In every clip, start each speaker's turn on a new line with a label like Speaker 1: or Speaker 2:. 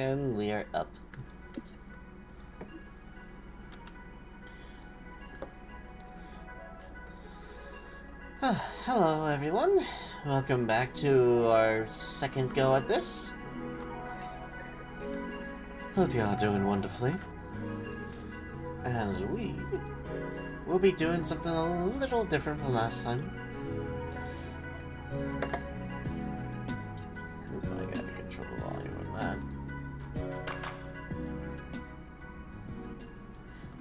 Speaker 1: And we are up. Hello everyone. Welcome back to our second go at this. Hope y'all doing wonderfully. As we will be doing something a little different from last time. Oop, I gotta control the volume of that.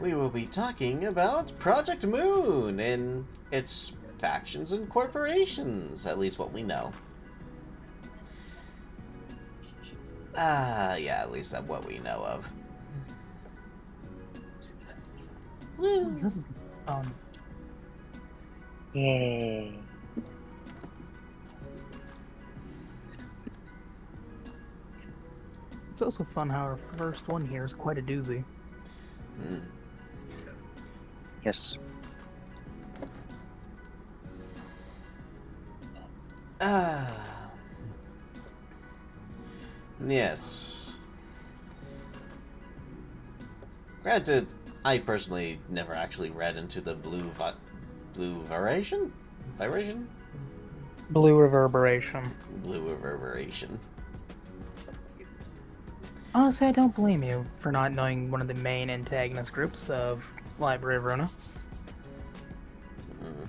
Speaker 1: We will be talking about Project Moon and its factions and corporations, at least what we know. Yeah, at least what we know of. Woo!
Speaker 2: This is fun.
Speaker 3: Yay.
Speaker 2: It's also fun how our first one here is quite a doozy.
Speaker 1: Mm.
Speaker 3: Yes.
Speaker 1: Yes. Granted, I personally never actually read into the blue variation?
Speaker 2: Blue reverberation.
Speaker 1: Blue reverberation.
Speaker 2: Honestly, I don't blame you for not knowing one of the main antagonist groups of Library of Runa.
Speaker 1: Mm.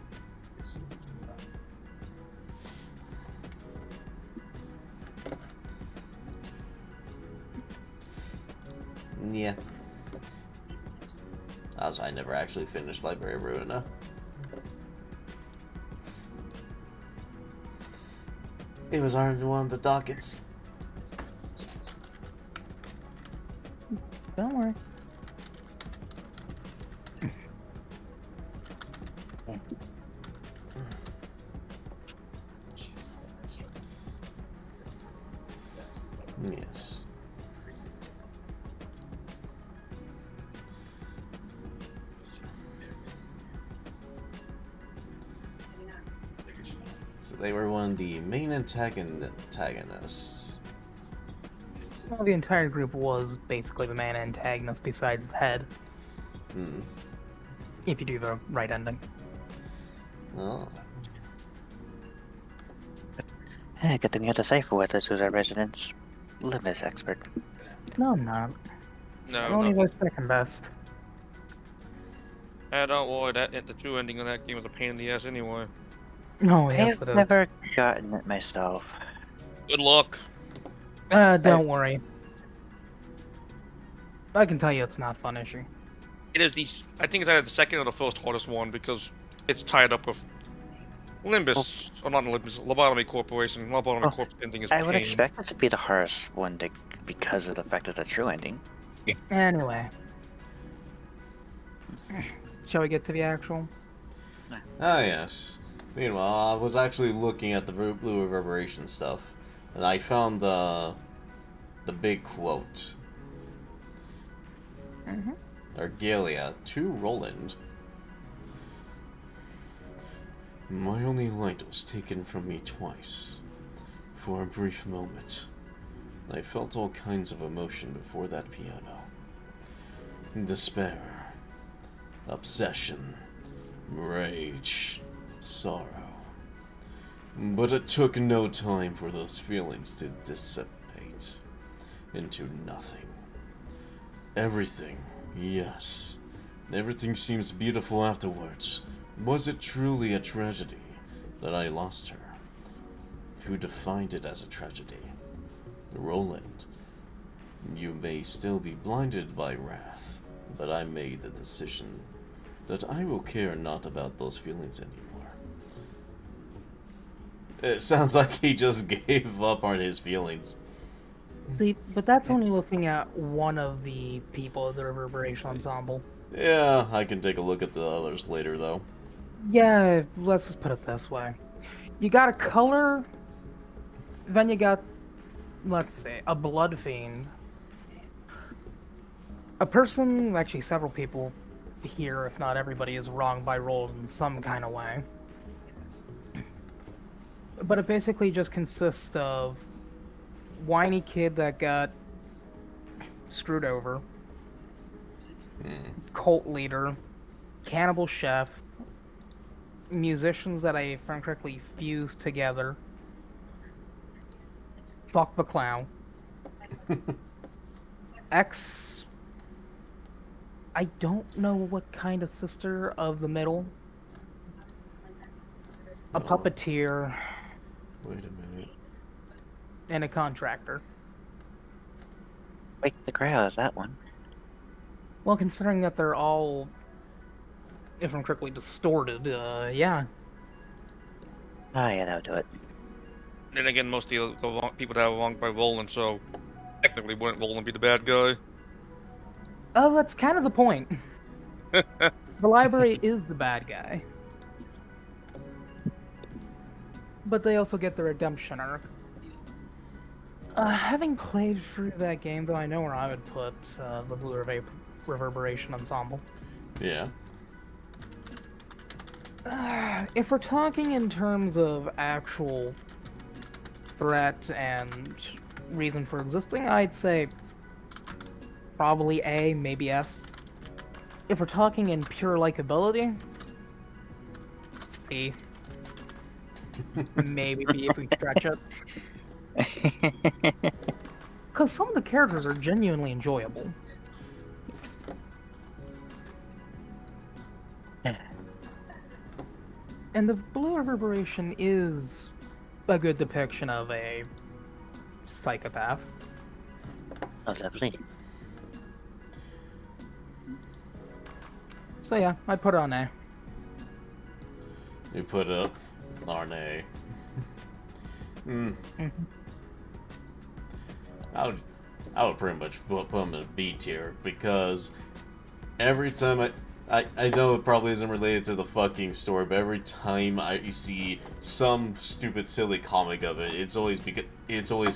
Speaker 1: Yeah. Also, I never actually finished Library of Ruina. It was on one of the dockets.
Speaker 2: Don't worry.
Speaker 1: Yes. So they were one of the main antagonists.
Speaker 2: Well, the entire group was basically the main antagonist besides the head.
Speaker 1: Hmm.
Speaker 2: If you do the right ending.
Speaker 1: Oh.
Speaker 3: Good thing you had to cipher with us who's our residence Limbus expert.
Speaker 2: No, I'm not.
Speaker 4: No,
Speaker 2: I'm only
Speaker 4: no.
Speaker 2: the second best.
Speaker 4: Don't worry, the true ending of that game was a pain in the ass anyway.
Speaker 2: Oh, yes,
Speaker 3: I've
Speaker 2: it is.
Speaker 3: never gotten it myself.
Speaker 4: Good luck.
Speaker 2: Don't worry. I can tell you it's not fun issue.
Speaker 4: It is I think it's either the second or the first hardest one because it's tied up with Limbus, or not Limbus, Lobotomy Corporation. Lobotomy
Speaker 3: Oh,
Speaker 4: Corp ending is
Speaker 3: I would
Speaker 4: pain.
Speaker 3: expect it to be the hardest one because of the fact of the true ending.
Speaker 2: Anyway. Shall we get to the actual?
Speaker 1: Ah, yes. Meanwhile, I was actually looking at the blue reverberation stuff, and I found the big quote.
Speaker 2: Mm-hmm.
Speaker 1: Argelia to Roland. My only light was taken from me twice. For a brief moment, I felt all kinds of emotion before that piano. Despair, obsession, rage, sorrow. But it took no time for those feelings to dissipate into nothing. Everything, yes, everything seems beautiful afterwards. Was it truly a tragedy that I lost her? Who defined it as a tragedy? Roland. You may still be blinded by wrath, but I made the decision that I will care not about those feelings anymore. It sounds like he just gave up on his feelings.
Speaker 2: See, but that's only looking at one of the people of the Reverberation Ensemble.
Speaker 1: Yeah, I can take a look at the others later, though.
Speaker 2: Yeah, let's just put it this way. You got a color, then you got, let's say, a blood fiend. A person, actually several people here, if not everybody, is wronged by Roland in some kind of way. But it basically just consists of whiny kid that got screwed over,
Speaker 1: Hmm.
Speaker 2: cult leader, cannibal chef, musicians that I, if I'm correctly, fused together, fuck the clown, ex. I don't know what kind of sister of the middle, a
Speaker 1: Oh,
Speaker 2: puppeteer,
Speaker 1: wait a minute.
Speaker 2: and a contractor.
Speaker 3: Wake the crowd of that one.
Speaker 2: Well, considering that they're all, if I'm correctly, distorted, yeah.
Speaker 3: Oh yeah, that'll do it.
Speaker 4: Then again, most of the people that are wronged by Roland, so technically wouldn't Roland be the bad guy?
Speaker 2: Oh, that's kind of the point. The library is the bad guy. But they also get the redemption arc. Having played through that game, though, I know where I would put the Blue Reverberation Ensemble.
Speaker 1: Yeah.
Speaker 2: If we're talking in terms of actual threat and reason for existing, I'd say probably A, maybe S. If we're talking in pure likability, C. Maybe B if we stretch it. Because some of the characters are genuinely enjoyable. And the Blue Reverberation is a good depiction of a psychopath.
Speaker 3: Oh, lovely.
Speaker 2: So yeah, I'd put it on A.
Speaker 1: You put a on a. Hmm. I would pretty much put him in a B tier because every time I know it probably isn't related to the fucking story, but every time I see some stupid silly comic of it, it's always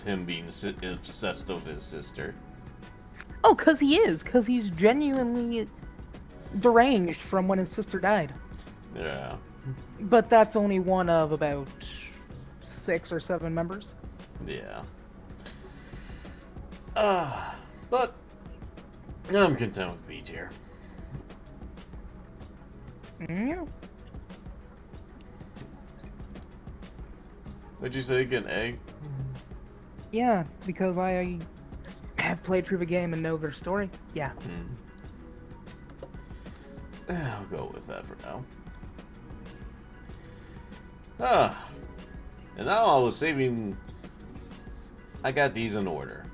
Speaker 1: him being obsessed with his sister.
Speaker 2: Oh, because he is. Because he's genuinely deranged from when his sister died.
Speaker 1: Yeah.
Speaker 2: But that's only one of about 6 or 7 members.
Speaker 1: Yeah. But I'm content with B tier.
Speaker 2: Yeah.
Speaker 1: What'd you say again, A?
Speaker 2: Yeah, because I have played through the game and know their story. Yeah.
Speaker 1: I'll go with that for now. And now I was saving. I got these in order.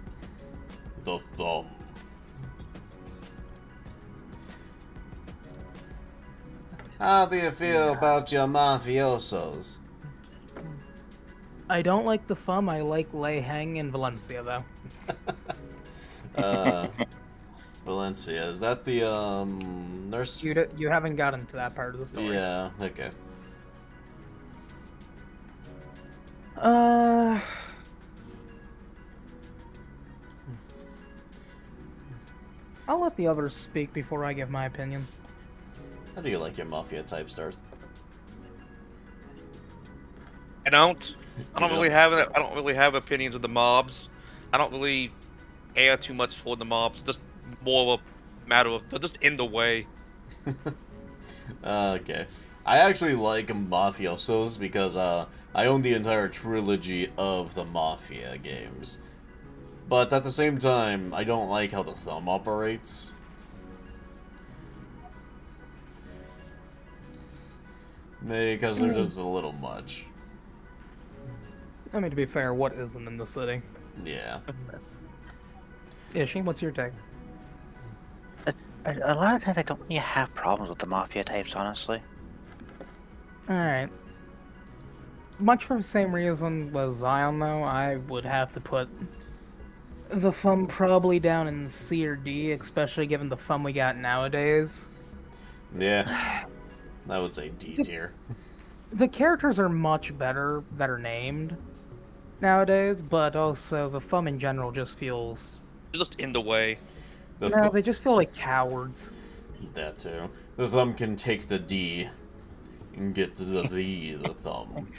Speaker 1: The thumb. How do you feel about your mafiosos?
Speaker 2: I don't like the thumb. I like Lei Heng in Valencia, though.
Speaker 1: Valencia, is that the nurse?
Speaker 2: You haven't gotten to that part of the story.
Speaker 1: Yeah. Okay.
Speaker 2: I'll let the others speak before I give my opinion.
Speaker 1: How do you like your mafia types, Darth?
Speaker 4: I don't
Speaker 1: You
Speaker 4: really have it. I don't really have opinions of the mobs. I don't really care too much for the mobs. Just more of a matter of they're just in the way.
Speaker 1: Okay. I actually like mafiosos because I own the entire trilogy of the Mafia games. But at the same time, I don't like how the thumb operates. Because they're just a little much.
Speaker 2: I mean, to be fair, what isn't in the city?
Speaker 1: Yeah.
Speaker 2: Ishi, what's your take?
Speaker 3: A lot of times I don't really have problems with the mafia types, honestly.
Speaker 2: Alright. Much for the same reason as Xzion, though, I would have to put the thumb probably down in C or D, especially given the thumb we got nowadays.
Speaker 1: Yeah. I would say D tier.
Speaker 2: The characters are much better that are named nowadays, but also the thumb in general just feels...
Speaker 4: They're just in the way.
Speaker 2: No, they just feel like cowards.
Speaker 1: That too. The thumb can take the D and get the thumb.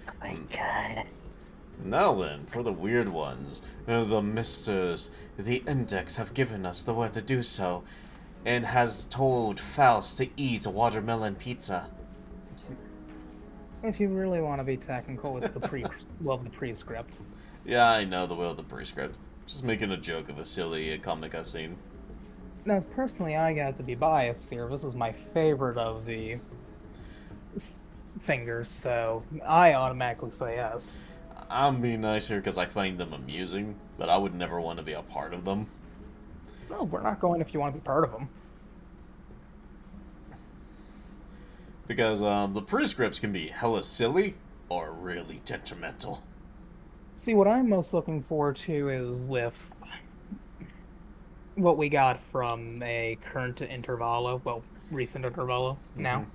Speaker 3: Oh my god.
Speaker 1: Now then, for the weird ones. The misters, the Index have given us the word to do so, and has told Faust to eat watermelon pizza.
Speaker 2: If you really want to be technical, it's the the prescript.
Speaker 1: Yeah, I know the will of the prescript. Just making a joke of a silly comic I've seen.
Speaker 2: Now, personally, I got to be biased here. This is my favorite of the fingers, so I automatically say yes.
Speaker 1: I'm being nice here because I find them amusing, but I would never want to be a part of them.
Speaker 2: No, we're not going if you want to be part of them.
Speaker 1: Because the prescripts can be hella silly or really detrimental.
Speaker 2: See, what I'm most looking forward to is with what we got from a current intervallo, well, recent intervallo now.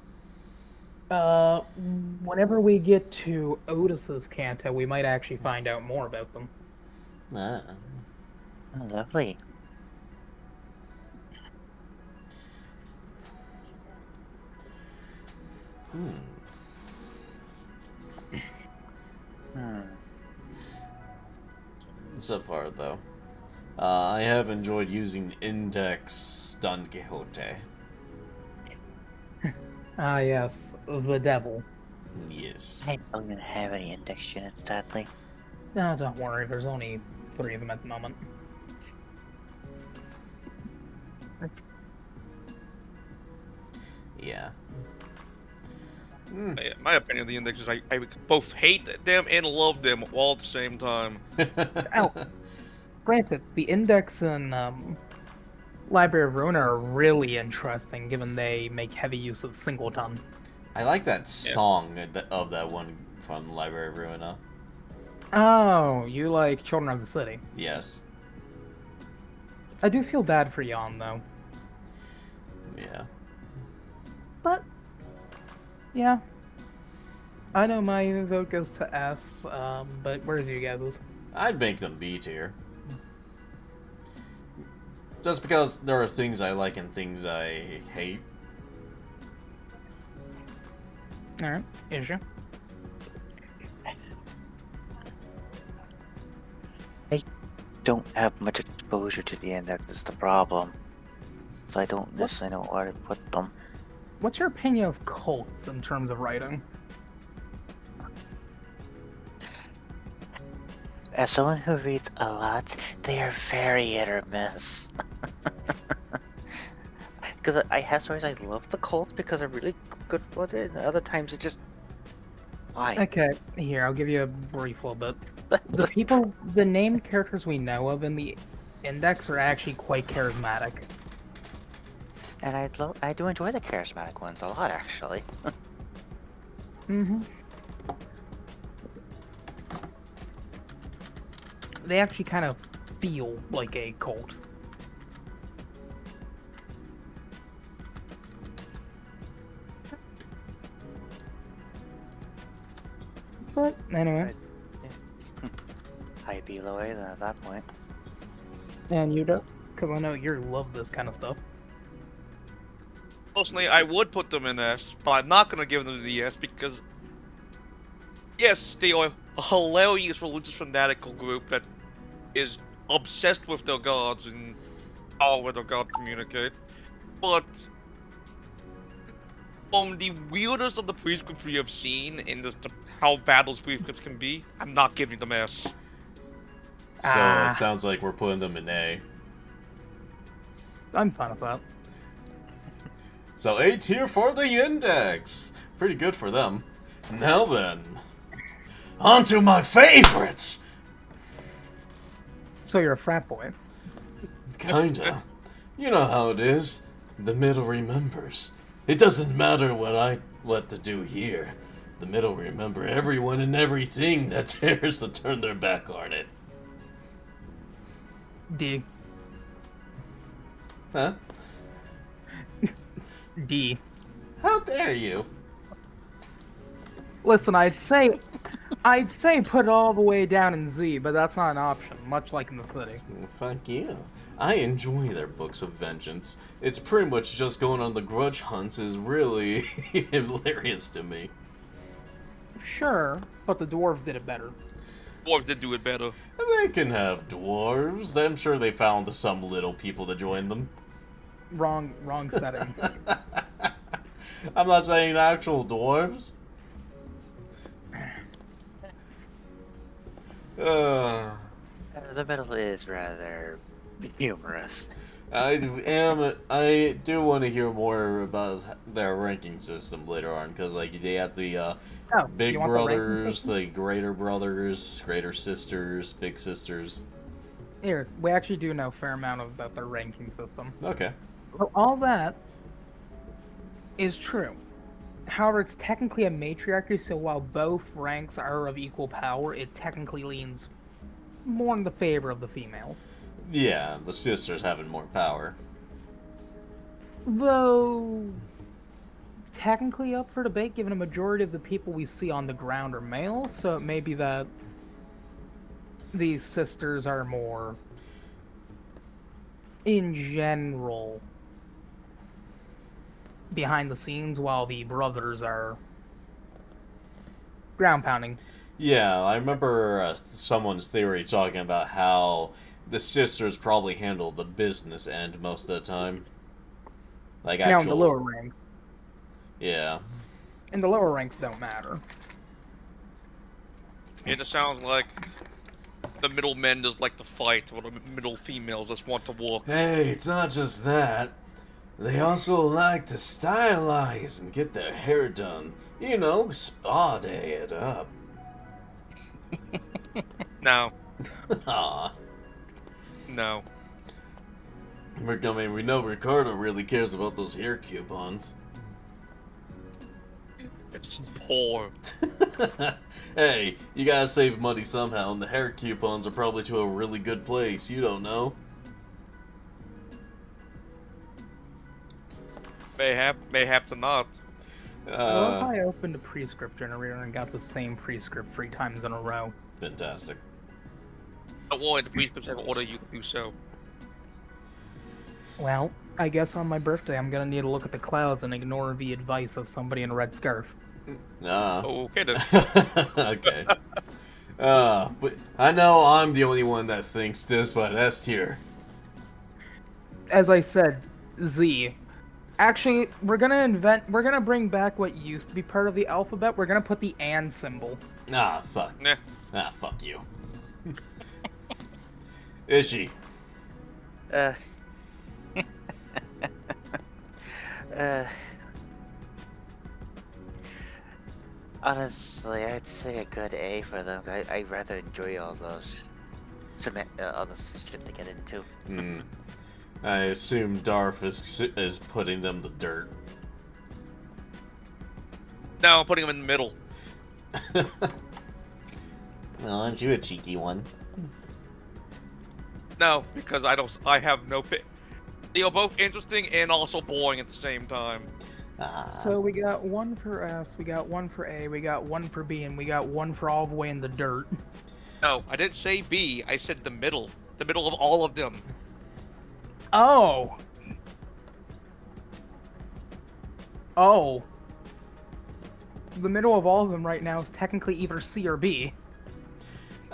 Speaker 2: Whenever we get to Otis's Canto, we might actually find out more about them.
Speaker 3: Oh, lovely.
Speaker 1: So far, though, I have enjoyed using Index Don Quixote.
Speaker 2: Ah, yes, the devil.
Speaker 1: Yes.
Speaker 3: I don't even have any index units, sadly.
Speaker 2: No, don't worry, there's only 3 of them at the moment.
Speaker 1: Yeah.
Speaker 4: My opinion of the Index is I both hate them and love them all at the same time.
Speaker 2: Ow. Granted, the Index and Library of Ruin are really interesting, given they make heavy use of singleton.
Speaker 1: I like that song of that one from Library of Ruina.
Speaker 2: Oh, you like Children of the City.
Speaker 1: Yes.
Speaker 2: I do feel bad for Jan, though.
Speaker 1: Yeah.
Speaker 2: But, yeah. I know my vote goes to S, but where's you guys'?
Speaker 1: I'd make them B tier. Just because there are things I like and things I hate.
Speaker 2: Alright, issue.
Speaker 3: I don't have much exposure to the index, is the problem. So I don't necessarily know where to put them.
Speaker 2: What's your opinion of cults in terms of writing?
Speaker 3: As someone who reads a lot, they are very hit or miss. Because I have stories I love the cult because they're really good with it, and other times it just... Why?
Speaker 2: Okay, here, I'll give you a brief little bit. The named characters we know of in the Index are actually quite charismatic.
Speaker 3: And I do enjoy the charismatic ones a lot, actually.
Speaker 2: Mm-hmm. They actually kind of feel like a cult. But anyway,
Speaker 3: High B, low A then at that point.
Speaker 2: and you don't, because I know you love this kind of stuff.
Speaker 4: Personally, I would put them in S, but I'm not gonna give them the S because, yes, they are a hilarious religious fanatical group that is obsessed with their gods and how with their god communicate. But from the weirdness of the prescripts we have seen in just how bad those prescripts can be, I'm not giving them S.
Speaker 1: So it sounds like we're putting them in A.
Speaker 2: I'm fine with that.
Speaker 1: So A tier for the Index. Pretty good for them. Now then, on to my favorites.
Speaker 2: So you're a frat boy.
Speaker 1: Kinda. You know how it is. The middle remembers. It doesn't matter what to do here. The middle remember everyone and everything that dares to turn their back on it.
Speaker 2: D.
Speaker 1: Huh?
Speaker 2: D.
Speaker 1: How dare you?
Speaker 2: Listen, I'd say put it all the way down in Z, but that's not an option, much like in the city.
Speaker 1: Well, fuck you. I enjoy their books of vengeance. It's pretty much just going on the grudge hunts is really hilarious to me.
Speaker 2: Sure, but the dwarves did it better.
Speaker 4: Dwarves did do it better.
Speaker 1: They can have dwarves. I'm sure they found some little people to join them.
Speaker 2: Wrong setting.
Speaker 1: I'm not saying actual dwarves.
Speaker 3: The middle is rather humorous.
Speaker 1: I do want to hear more about their ranking system later on, because like they have the
Speaker 2: Oh,
Speaker 1: big
Speaker 2: you want the ranking
Speaker 1: brothers,
Speaker 2: system?
Speaker 1: the greater brothers, greater sisters, big sisters.
Speaker 2: Here, we actually do know a fair amount about their ranking system.
Speaker 1: Okay.
Speaker 2: So all that is true. However, it's technically a matriarchy, so while both ranks are of equal power, it technically leans more in the favor of the females.
Speaker 1: Yeah, the sisters having more power.
Speaker 2: Though, technically up for debate, given a majority of the people we see on the ground are males, so it may be that these sisters are more, in general, behind the scenes, while the brothers are ground pounding.
Speaker 1: Yeah, I remember someone's theory talking about how the sisters probably handle the business end most of the time. Like
Speaker 2: Now, in the
Speaker 1: actual,
Speaker 2: lower ranks.
Speaker 1: yeah.
Speaker 2: And the lower ranks don't matter.
Speaker 4: It sounds like the middle men just like to fight, while the middle females just want to walk.
Speaker 1: Hey, it's not just that. They also like to stylize and get their hair done. You know, spa day it up.
Speaker 4: No,
Speaker 1: Aw.
Speaker 4: no.
Speaker 1: I mean, we know Ricardo really cares about those hair coupons.
Speaker 4: It's poor.
Speaker 1: Hey, you gotta save money somehow, and the hair coupons are probably to a really good place. You don't know.
Speaker 4: Mayhaps not.
Speaker 2: Well, if I opened a prescript generator and got the same prescript 3 times in a row.
Speaker 1: Fantastic.
Speaker 4: Well, in the prescripts have order you to do so.
Speaker 2: Well, I guess on my birthday I'm gonna need to look at the clouds and ignore the advice of somebody in a red scarf.
Speaker 1: Ah.
Speaker 4: Oh, okay then.
Speaker 1: Okay. But I know I'm the only one that thinks this, but S tier.
Speaker 2: As I said, Z. Actually, we're gonna bring back what used to be part of the alphabet. We're gonna put the and symbol.
Speaker 1: Ah, fuck.
Speaker 4: Nah.
Speaker 1: Ah, fuck you. Ishi.
Speaker 3: Uh, honestly, I'd say a good A for them. I rather enjoy all those all this shit they get into.
Speaker 1: Hmm. I assume Darf is putting them the dirt.
Speaker 4: No, I'm putting them in the middle.
Speaker 1: Well, aren't you a cheeky one?
Speaker 4: No, because I have no pit. They are both interesting and also boring at the same time.
Speaker 1: Ah.
Speaker 2: So we got 1 for S, we got 1 for A, we got 1 for B, and we got 1 for all the way in the dirt.
Speaker 4: No, I didn't say B. I said the middle. The middle of all of them.
Speaker 2: Oh. Oh. The middle of all of them right now is technically either C or B.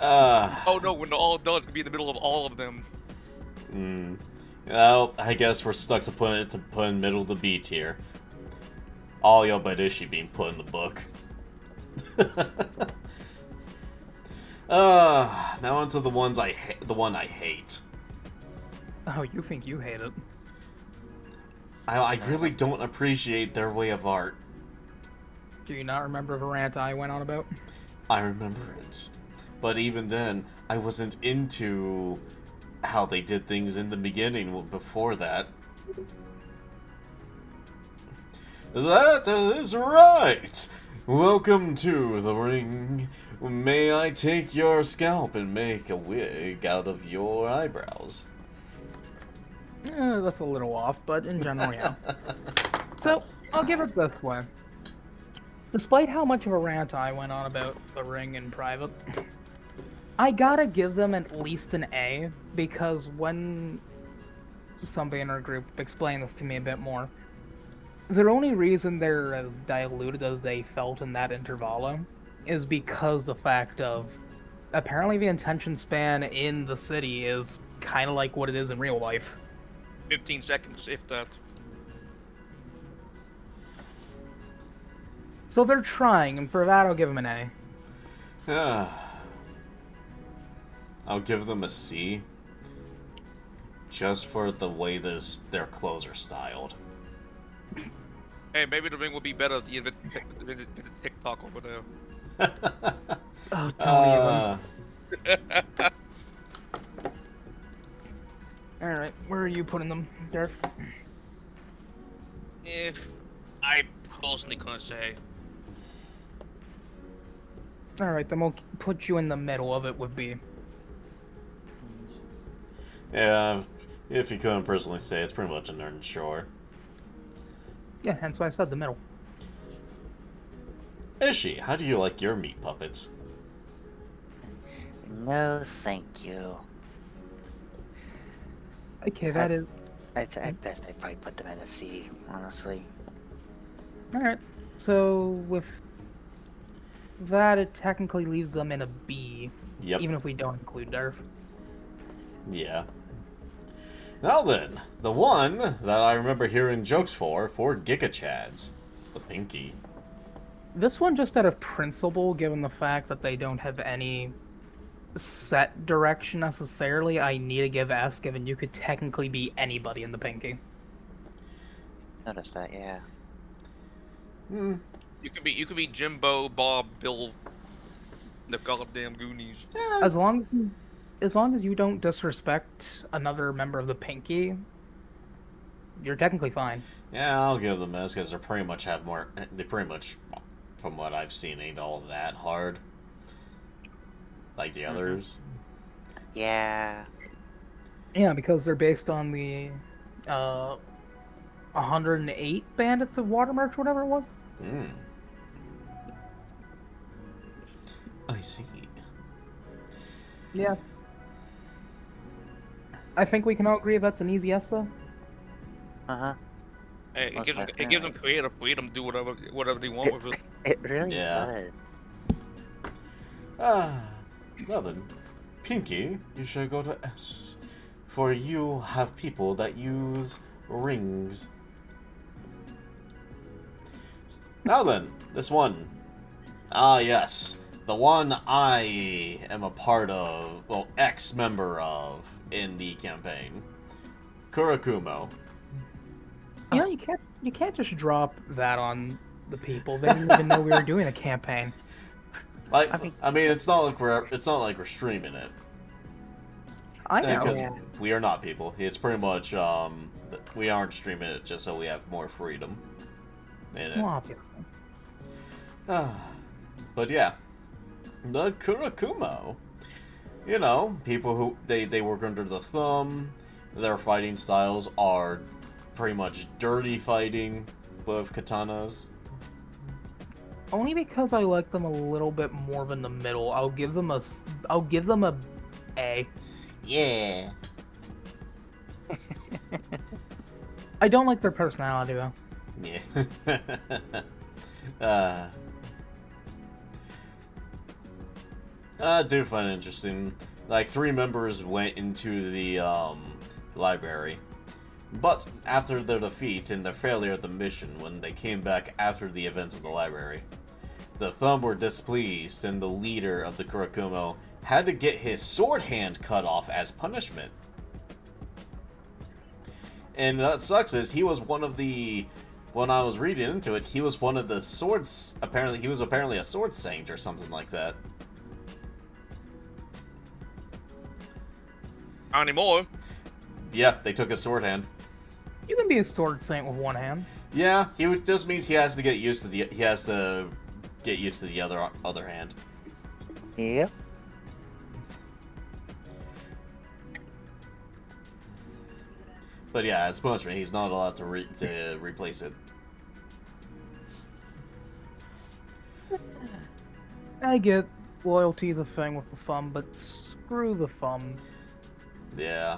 Speaker 4: Oh no, when they're all done, it could be in the middle of all of them.
Speaker 1: Well, I guess we're stuck to put in middle of the B tier. All yo but Ishi being put in the book. Now onto the ones the one I hate.
Speaker 2: Oh, you think you hate it.
Speaker 1: I really don't appreciate their way of art.
Speaker 2: Do you not remember the rant I went on about?
Speaker 1: I remember it. But even then, I wasn't into how they did things in the beginning before that. That is right! Welcome to the ring. May I take your scalp and make a wig out of your eyebrows?
Speaker 2: That's a little off, but in general, yeah. So, I'll give it this way. Despite how much of a rant I went on about the ring in private, I gotta give them at least an A, because when somebody in our group explained this to me a bit more, the only reason they're as diluted as they felt in that intervalo is because the fact of apparently the attention span in the city is kind of like what it is in real life.
Speaker 4: 15 seconds, if that.
Speaker 2: So they're trying, and for that I'll give them an A.
Speaker 1: I'll give them a C. Just for the way their clothes are styled.
Speaker 4: Hey, maybe the ring will be better at the end of TikTok over there.
Speaker 2: Oh, don't even. Alright, where are you putting them, Derf?
Speaker 4: If I personally couldn't say.
Speaker 2: Alright, then we'll put you in the middle of it with B.
Speaker 1: Yeah, if you couldn't personally say, it's pretty much a nerd shore.
Speaker 2: Yeah, hence why I said the middle.
Speaker 1: Ishi, how do you like your meat puppets?
Speaker 3: No, thank you.
Speaker 2: Okay, that is...
Speaker 3: At best, I'd probably put them in a C, honestly.
Speaker 2: Alright, so with that, it technically leaves them in a B.
Speaker 1: Yep.
Speaker 2: Even if we don't include Derf.
Speaker 1: Yeah. Now then, the one that I remember hearing jokes for Giga Chads. The Pinky.
Speaker 2: This one just out of principle, given the fact that they don't have any set direction necessarily, I need to give S, given you could technically be anybody in the Pinky.
Speaker 3: Notice that, yeah.
Speaker 1: Hmm.
Speaker 4: You could be Jimbo, Bob, Bill, the goddamn Goonies.
Speaker 1: Yeah.
Speaker 2: As long as you don't disrespect another member of the Pinky, you're technically fine.
Speaker 1: Yeah, I'll give them this because they pretty much, from what I've seen, ain't all that hard. Like the others.
Speaker 3: Yeah.
Speaker 2: Yeah, because they're based on the 108 Bandits of Watermarch, whatever it was.
Speaker 1: Hmm. I see.
Speaker 2: Yeah. I think we can all agree that's an easy S, though.
Speaker 3: Uh-huh.
Speaker 4: Hey,
Speaker 3: Most
Speaker 4: it gives them
Speaker 3: definitely.
Speaker 4: creative freedom to do whatever they want with it.
Speaker 3: It really
Speaker 1: Yeah.
Speaker 3: does.
Speaker 1: Well then, Pinky, you should go to S. For you have people that use rings. Now then, this one. Ah, yes. The one I am a part of, well, ex-member of in the campaign. Kurakumo.
Speaker 2: You know, you can't just drop that on the people. They didn't even know we were doing a campaign.
Speaker 1: Like,
Speaker 3: I
Speaker 1: I
Speaker 3: mean-
Speaker 1: mean, it's not like we're streaming it.
Speaker 2: I know.
Speaker 1: Because
Speaker 3: Yeah.
Speaker 1: we are not people. It's pretty much, we aren't streaming it just so we have more freedom in it.
Speaker 2: Well, obviously.
Speaker 1: But yeah, the Kurakumo. You know, people who, they work under the thumb. Their fighting styles are pretty much dirty fighting with katanas.
Speaker 2: Only because I like them a little bit more than the middle. I'll give them a A.
Speaker 1: Yeah.
Speaker 2: I don't like their personality though.
Speaker 1: Yeah. I do find it interesting. Like, 3 members went into the library, but after their defeat and their failure at the mission, when they came back after the events of the library, the Thumb were displeased, and the leader of the Kurakumo had to get his sword hand cut off as punishment. And what sucks is he was one of the, when I was reading into it, he was one of the swords, he was apparently a sword saint or something like that.
Speaker 4: Not anymore.
Speaker 1: Yeah, they took his sword hand.
Speaker 2: You can be a sword saint with one hand.
Speaker 1: Yeah, just means he has to get used to the other hand.
Speaker 3: Yep.
Speaker 1: But yeah, as punishment, he's not allowed to replace it.
Speaker 2: I get loyalty the thing with the thumb, but screw the thumb.
Speaker 1: Yeah.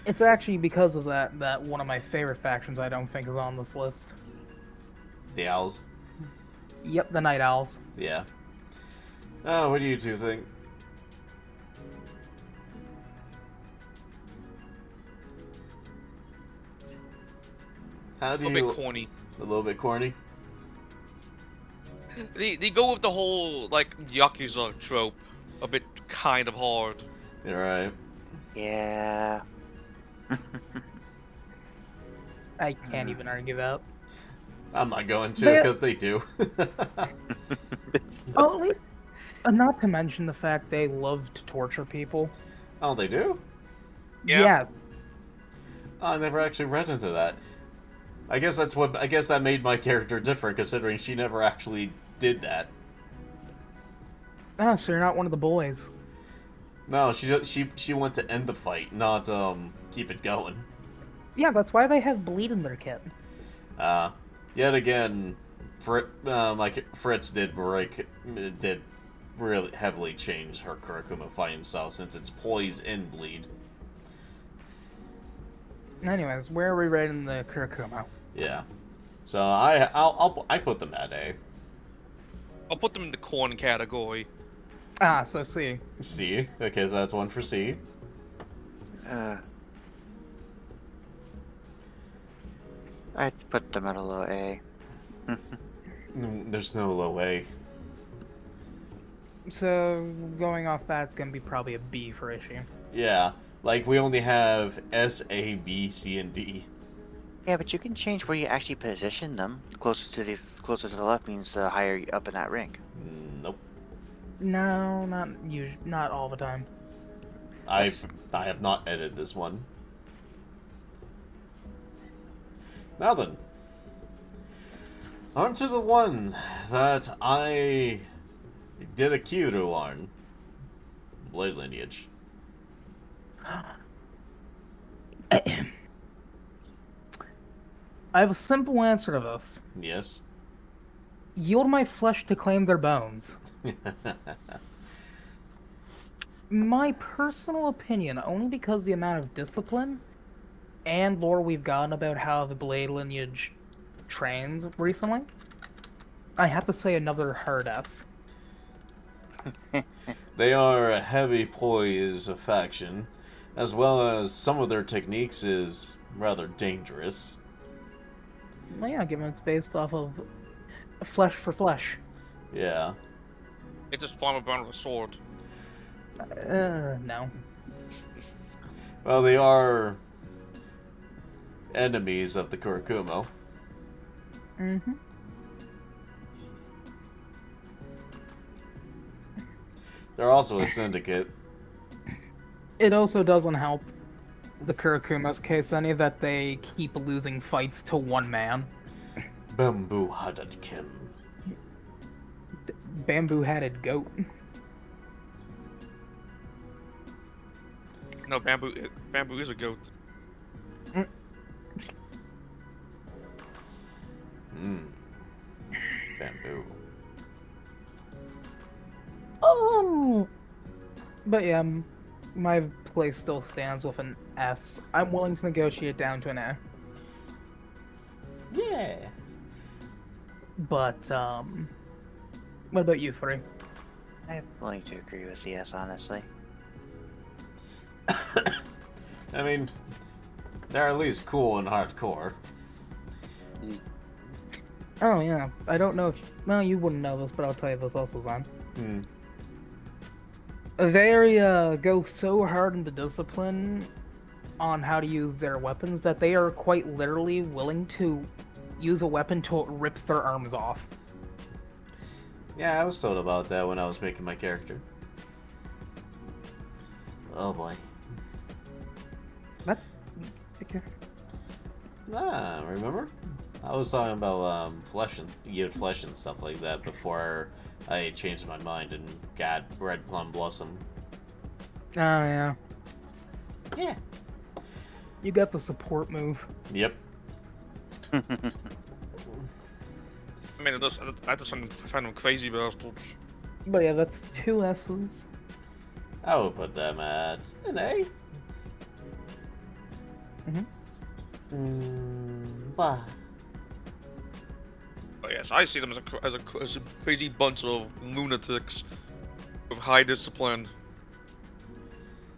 Speaker 2: It's actually because of that one of my favorite factions I don't think is on this list.
Speaker 1: The owls.
Speaker 2: Yep, the Night Owls.
Speaker 1: Yeah. Oh, what do you two think? How do
Speaker 4: A
Speaker 1: you...
Speaker 4: bit corny.
Speaker 1: A little bit corny?
Speaker 4: They go with the whole like Yakuza trope a bit kind of hard.
Speaker 1: You're right.
Speaker 3: Yeah.
Speaker 2: I can't even argue that.
Speaker 1: I'm not going to,
Speaker 2: They-
Speaker 1: because they do.
Speaker 2: Oh, at least, not to mention the fact they love to torture people.
Speaker 1: Oh, they do?
Speaker 4: Yeah.
Speaker 1: Oh, I never actually read into that. I guess that made my character different, considering she never actually did that.
Speaker 2: Oh, so you're not one of the boys.
Speaker 1: No, she went to end the fight, not keep it going.
Speaker 2: Yeah, that's why they have bleed in their kit.
Speaker 1: Yet again, Fritz did really heavily change her Kurokuma fighting style, since it's poise and bleed.
Speaker 2: Anyways, where are we rating the Kurokuma?
Speaker 1: Yeah. So I put them at A.
Speaker 4: I'll put them in the corn category.
Speaker 2: Ah, so C.
Speaker 1: C. Okay, so that's one for C.
Speaker 3: I'd put them at a low A.
Speaker 1: There's no low A.
Speaker 2: So, going off that, it's gonna be probably a B for issue.
Speaker 1: Yeah, like we only have S, A, B, C, and D.
Speaker 3: Yeah, but you can change where you actually position them. Closer to the left means higher up in that rank.
Speaker 1: Nope.
Speaker 2: No, not all the time.
Speaker 1: I have not edited this one. Now then, on to the one that I did a Q to on. Blade Lineage.
Speaker 2: I have a simple answer to this.
Speaker 1: Yes.
Speaker 2: Yield my flesh to claim their bones. My personal opinion, only because the amount of discipline and lore we've gotten about how the Blade lineage trains recently, I have to say another hard S.
Speaker 1: They are a heavy poise faction, as well as some of their techniques is rather dangerous.
Speaker 2: Well, yeah, given it's based off of flesh for flesh.
Speaker 1: Yeah.
Speaker 4: It just farm around with a sword.
Speaker 2: No.
Speaker 1: Well, they are enemies of the Kurikumo.
Speaker 2: Mm-hmm.
Speaker 1: They're also a syndicate.
Speaker 2: It also doesn't help the Kurikuma's case any that they keep losing fights to one man.
Speaker 1: Bamboo Hadad Kim.
Speaker 2: Bamboo-headed goat.
Speaker 4: No, bamboo is a goat.
Speaker 1: Bamboo.
Speaker 2: Oh. But yeah, my place still stands with an S. I'm willing to negotiate down to an A.
Speaker 1: Yeah.
Speaker 2: But what about you three?
Speaker 3: I'm willing to agree with the S, honestly.
Speaker 1: I mean, they're at least cool and hardcore.
Speaker 2: Oh yeah, I don't know if well you wouldn't know this, but I'll tell you this also, Zan. They go so hard into discipline on how to use their weapons that they are quite literally willing to use a weapon till it rips their arms off.
Speaker 1: Yeah, I was told about that when I was making my character. Oh boy.
Speaker 2: That's okay.
Speaker 1: Ah, remember? I was talking about flesh and stuff like that before I changed my mind and got Red Plum Blossom.
Speaker 2: Oh yeah,
Speaker 1: Yeah.
Speaker 2: you got the support move.
Speaker 1: Yep.
Speaker 4: I mean, I just find them crazy bastards.
Speaker 2: But yeah, that's two S's.
Speaker 1: I would put them at an A. Bah.
Speaker 4: But yes, I see them as a crazy bunch of lunatics. with high discipline.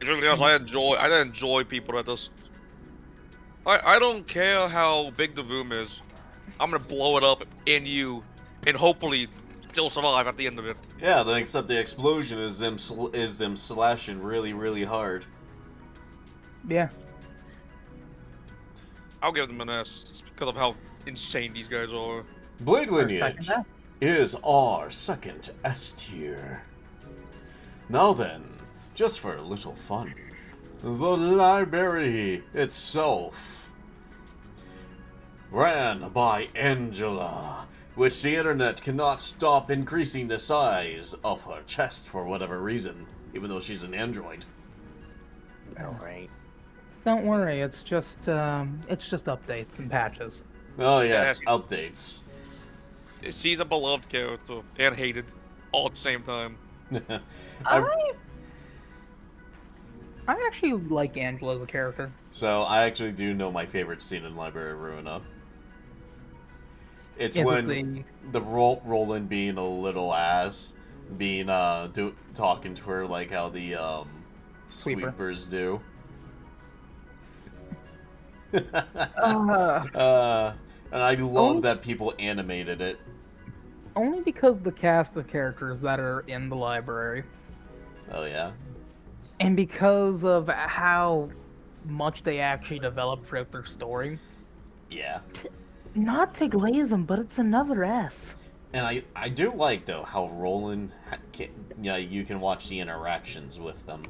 Speaker 4: It really does. I enjoy people that just. I don't care how big the room is. I'm gonna blow it up in you, and hopefully still survive at the end of it.
Speaker 1: Yeah, then except the explosion is them slashing really, really hard.
Speaker 2: Yeah.
Speaker 4: I'll give them an S just because of how insane these guys are.
Speaker 1: Blade
Speaker 2: Our second
Speaker 1: Lineage
Speaker 2: half.
Speaker 1: is our second S tier. Now then, just for a little fun, the library itself, ran by Angela, which the internet cannot stop increasing the size of her chest for whatever reason, even though she's an android.
Speaker 3: Alright.
Speaker 2: Don't worry, it's just updates and patches.
Speaker 1: Oh yes,
Speaker 4: Yeah.
Speaker 1: updates.
Speaker 4: She's a beloved character and hated all at the same time.
Speaker 2: I actually like Angela as a character.
Speaker 1: So I actually do know my favorite scene in Library of Ruina. It's
Speaker 2: Is it
Speaker 1: when the Roland being a little ass, being talking to her like how the
Speaker 2: Sweeper.
Speaker 1: sweepers do. And I love that people animated it.
Speaker 2: Only because the cast of characters that are in the library,
Speaker 1: Oh yeah.
Speaker 2: and because of how much they actually develop throughout their story.
Speaker 1: Yeah.
Speaker 2: Not to glaze them, but it's another S.
Speaker 1: And I do like though how Roland you can watch the interactions with them,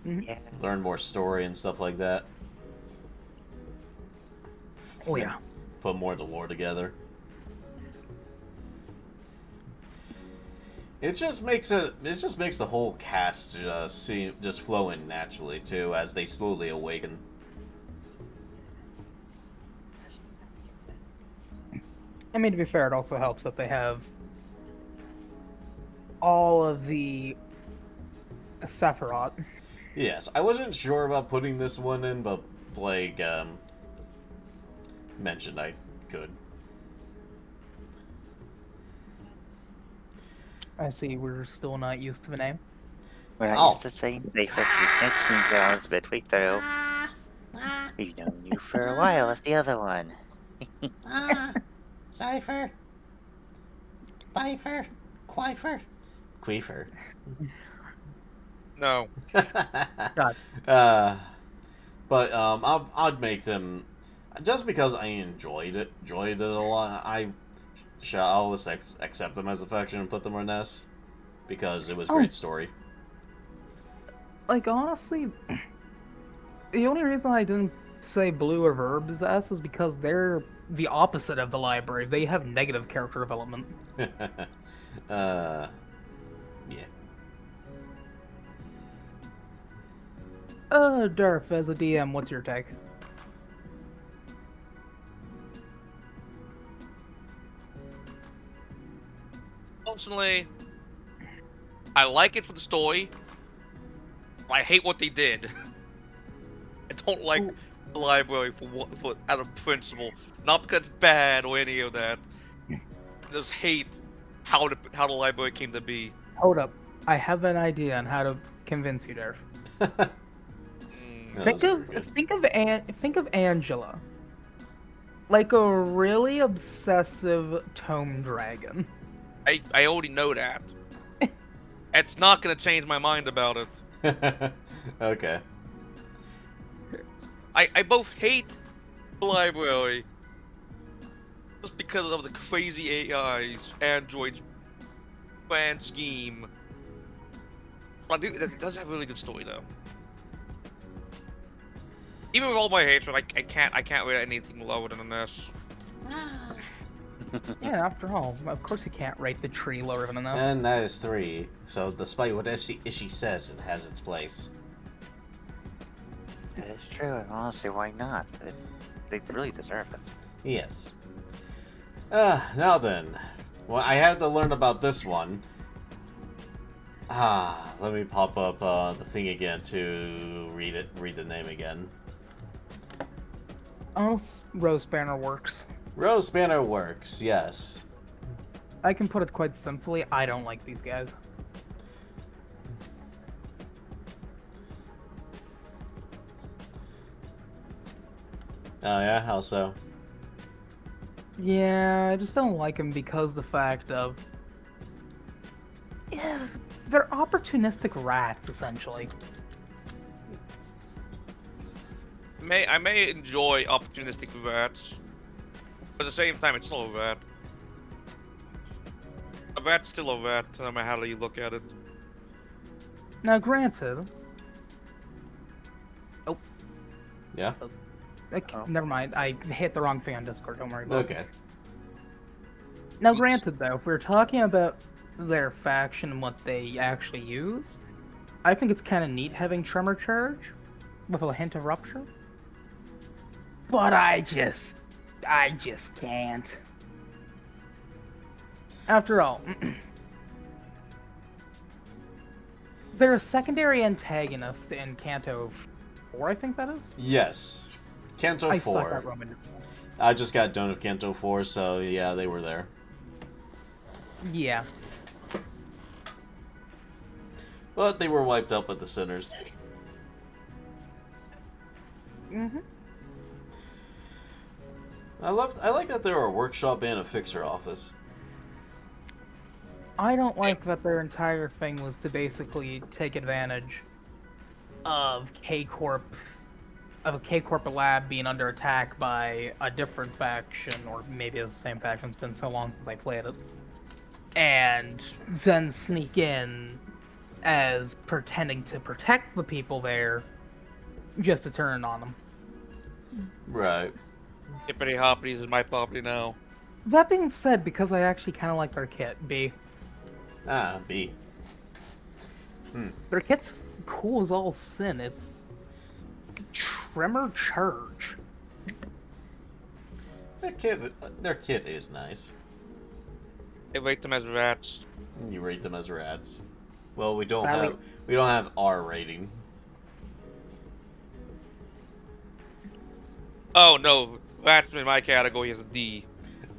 Speaker 3: Yeah.
Speaker 1: learn more story and stuff like that.
Speaker 2: Oh yeah.
Speaker 1: Put more of the lore together. It just makes the whole cast just flow in naturally too as they slowly awaken.
Speaker 2: I mean, to be fair, it also helps that they have all of the Sephiroth.
Speaker 1: Yes, I wasn't sure about putting this one in, but Blake mentioned I could.
Speaker 2: I see we're still not used to the name.
Speaker 3: We're not used to saying they fix these next jobs, but we throw. We've known you for a while, that's the other one.
Speaker 1: Cypher. Bifer. Quifer. Queefer.
Speaker 4: No.
Speaker 2: God.
Speaker 1: But I'd make them just because I enjoyed it a lot. I'll accept them as affection and put them on S because it was a great story.
Speaker 2: Like, honestly, the only reason I didn't say Blue or Verb is S is because they're the opposite of the library. They have negative character development.
Speaker 1: Yeah.
Speaker 2: Durf, as a DM, what's your take?
Speaker 4: Personally, I like it for the story. I hate what they did. I don't like the library for out of principle, not because it's bad or any of that. I just hate how the library came to be.
Speaker 2: Hold up. I have an idea on how to convince you, Durf. Think of Angela. Like a really obsessive tome dragon.
Speaker 4: I already know that. It's not gonna change my mind about it.
Speaker 1: Okay.
Speaker 4: I both hate the library just because of the crazy AIs, androids, grand scheme. But it does have a really good story though. Even with all my hatred, I can't rate anything lower than an S.
Speaker 2: Yeah, after all, of course you can't rate the tree lower than enough.
Speaker 1: And that is 3. So despite what Ishii says, it has its place.
Speaker 3: That is true, and honestly, why not? They really deserve it.
Speaker 1: Yes. Now then. Well, I had to learn about this one. Let me pop up the thing again to read the name again.
Speaker 2: Oh, Rose Banner works.
Speaker 1: Rose Banner works, yes.
Speaker 2: I can put it quite simply, I don't like these guys.
Speaker 1: Oh yeah, how so?
Speaker 2: Yeah, I just don't like them because the fact of, yeah, they're opportunistic rats essentially.
Speaker 4: I may enjoy opportunistic rats, but at the same time, it's still a rat. A rat's still a rat, no matter how you look at it.
Speaker 2: Now, granted,
Speaker 1: Yeah.
Speaker 2: never mind. I hit the wrong thing on Discord. Don't worry about it.
Speaker 1: Okay.
Speaker 2: Now,
Speaker 4: Oops.
Speaker 2: granted, though, if we're talking about their faction and what they actually use, I think it's kind of neat having Tremor Charge with a hint of Rupture. But I just can't. After all, they're a secondary antagonist in Kanto 4, I think that is?
Speaker 1: Yes. Kanto
Speaker 2: I
Speaker 1: 4.
Speaker 2: suck at Roman.
Speaker 1: I just got done with Kanto 4, so yeah, they were there.
Speaker 2: Yeah.
Speaker 1: But they were wiped out with the sinners.
Speaker 2: Mm-hmm.
Speaker 1: I like that there are a workshop and a fixer office.
Speaker 2: I don't like that their entire thing was to basically take advantage of K-Corp, of a K-Corp lab being under attack by a different faction, or maybe it was the same faction. It's been so long since I played it. And then sneak in as pretending to protect the people there just to turn it on them.
Speaker 1: Right.
Speaker 4: Hippity hoppity is my property now.
Speaker 2: That being said, because I actually kind of like their kit, B.
Speaker 1: Ah, B.
Speaker 2: Their kit's cool as all sin. It's Tremor Charge.
Speaker 1: Their kit is nice.
Speaker 4: They rate them as rats.
Speaker 1: You rate them as rats. Well, we don't
Speaker 2: Sadly-
Speaker 1: have R rating.
Speaker 4: Oh no, rats in my category is a D.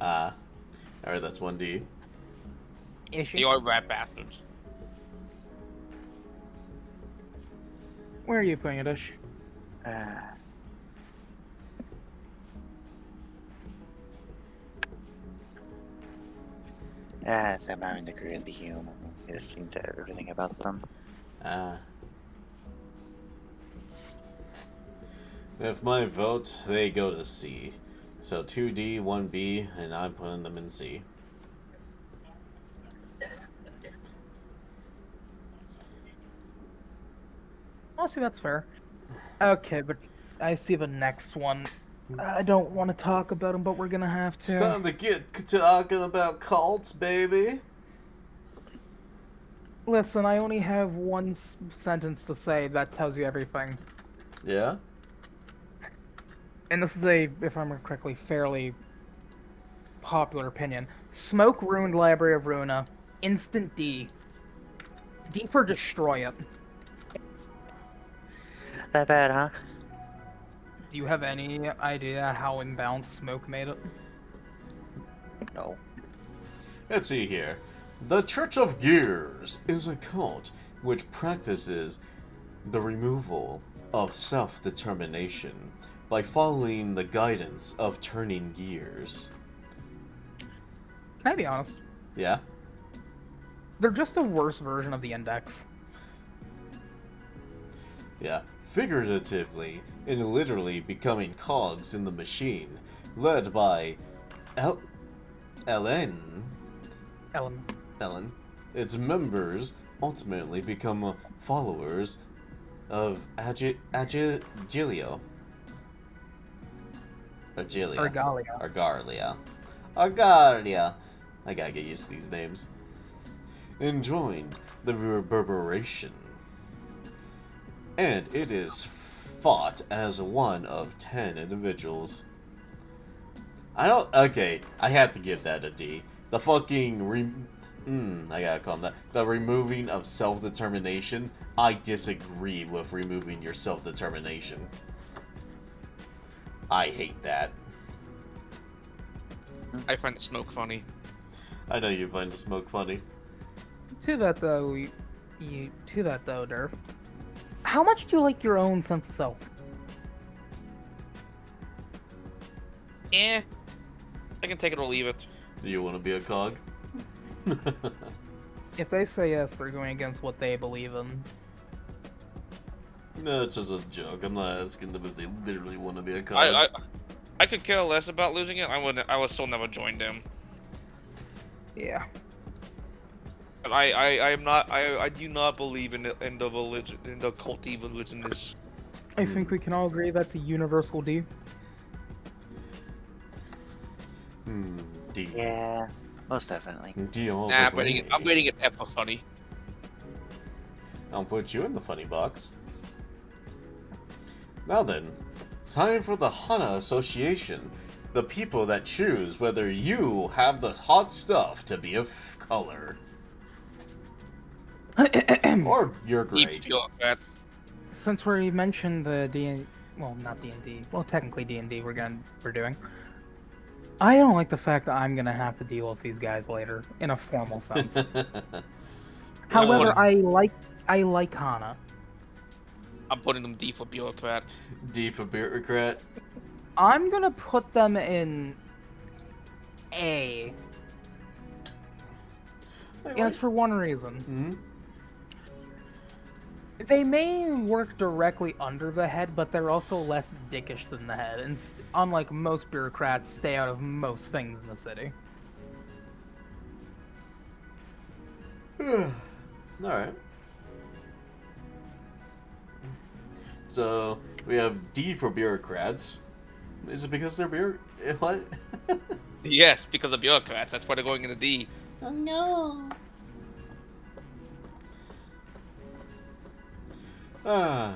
Speaker 1: Alright, that's 1D.
Speaker 2: Issue.
Speaker 4: They are rat bastards.
Speaker 2: Where are you putting it, Ish?
Speaker 3: So I'm having to agree with the human. Listening to everything about them.
Speaker 1: With my vote, they go to C. So 2D, 1B, and I'm putting them in C.
Speaker 2: Honestly, that's fair. Okay, but I see the next one. I don't want to talk about them, but we're gonna have
Speaker 1: It's
Speaker 2: to.
Speaker 1: time to get talking about cults, baby.
Speaker 2: Listen, I only have one sentence to say that tells you everything.
Speaker 1: Yeah?
Speaker 2: And this is a, if I remember correctly, fairly popular opinion. Smoke ruined Library of Runa. Instant D. D for destroy it.
Speaker 3: That bad, huh?
Speaker 2: Do you have any idea how imbalanced Smoke made it?
Speaker 3: No.
Speaker 1: Let's see here. The Church of Gears is a cult which practices the removal of self-determination by following the guidance of turning gears.
Speaker 2: Can I be honest?
Speaker 1: Yeah?
Speaker 2: They're just a worse version of the Index.
Speaker 1: Yeah. Figuratively and literally becoming cogs in the machine, led by Ellen. Its members ultimately become followers of Agilio. Argalia. I gotta get used to these names. And joined the Reverberation. And it is fought as one of 10 individuals. Okay, I have to give that a D. The fucking I gotta calm that. The removing of self-determination. I disagree with removing your self-determination. I hate that.
Speaker 4: I find the smoke funny.
Speaker 1: I know you find the smoke funny.
Speaker 2: To that though, Durf. How much do you like your own sense of self?
Speaker 4: I can take it or leave it.
Speaker 1: Do you want to be a cog?
Speaker 2: If they say yes, they're going against what they believe in.
Speaker 1: No, it's just a joke. I'm not asking them if they literally want to be a cog.
Speaker 4: I could care less about losing it. I would still never join them.
Speaker 2: Yeah.
Speaker 4: But I do not believe in the religion, in the culty religion is.
Speaker 2: I think we can all agree that's a universal D.
Speaker 1: D.
Speaker 3: Yeah, most definitely.
Speaker 1: D all
Speaker 4: Nah,
Speaker 1: the way.
Speaker 4: I'm rating it F for funny.
Speaker 1: I'll put you in the funny box. Now then, time for the Hana Association. The people that choose whether you have the hot stuff to be of color. Or you're great.
Speaker 4: Bureaucrat.
Speaker 2: Since we mentioned the well, not D&D, well, technically D&D we're doing. I don't like the fact that I'm gonna have to deal with these guys later, in a formal sense. However, I like Hana.
Speaker 4: I'm putting them D for bureaucrat.
Speaker 1: D for bureaucrat.
Speaker 2: I'm gonna put them in A. And it's for one reason.
Speaker 1: Hmm?
Speaker 2: They may work directly under the head, but they're also less dickish than the head, and unlike most bureaucrats, stay out of most things in the city.
Speaker 1: Alright. So, we have D for bureaucrats. Is it because they're what?
Speaker 4: Yes, because of bureaucrats. That's why they're going into D.
Speaker 1: Oh no. Ah.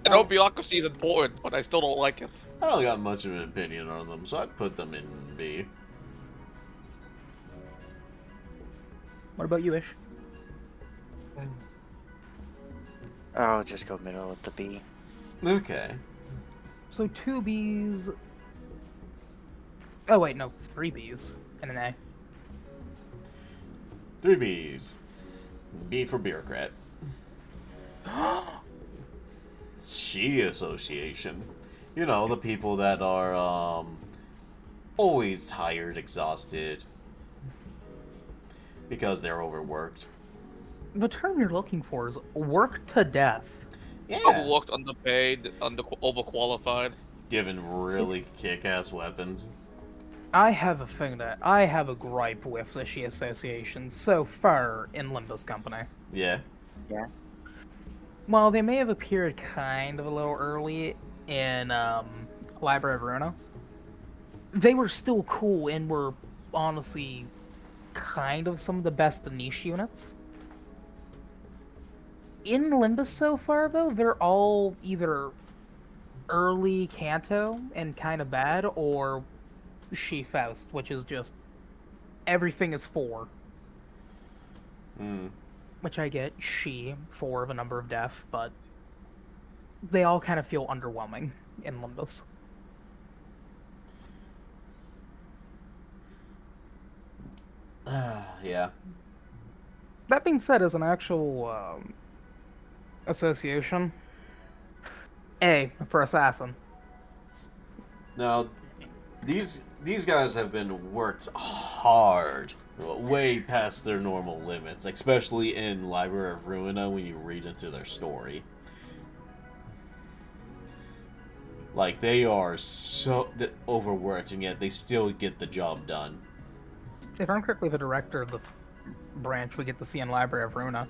Speaker 4: I know bureaucracy is important, but I still don't like it.
Speaker 1: I don't got much of an opinion on them, so I'd put them in B.
Speaker 2: What about you, Ish?
Speaker 3: I'll just go middle with the B.
Speaker 1: Okay.
Speaker 2: So 2 Bs... Oh wait, no, 3 Bs and an A.
Speaker 1: 3 B's. B for bureaucrat. She Association. You know, the people that are, always tired, exhausted. Because they're overworked.
Speaker 2: The term you're looking for is work to death.
Speaker 1: Yeah.
Speaker 4: Overworked, underpaid, overqualified.
Speaker 1: Given really kick-ass weapons.
Speaker 2: I have a gripe with the She Association so far in Limbo's company.
Speaker 1: Yeah.
Speaker 3: Yeah.
Speaker 2: While they may have appeared kind of a little early in Library of Ruina, they were still cool and were honestly kind of some of the best niche units. In Limbus so far, though, they're all either early Kanto and kind of bad, or She Faust, which is just everything is 4. Which I get, She, 4 of a number of death, but they all kind of feel underwhelming in Limbus.
Speaker 1: Yeah.
Speaker 2: That being said, as an actual association, A for Assassin.
Speaker 1: Now, these guys have been worked hard, way past their normal limits, especially in Library of Ruina when you read into their story. Like, they are so overworked, and yet they still get the job done.
Speaker 2: If I'm correctly, the director of the branch we get to see in Library of Ruina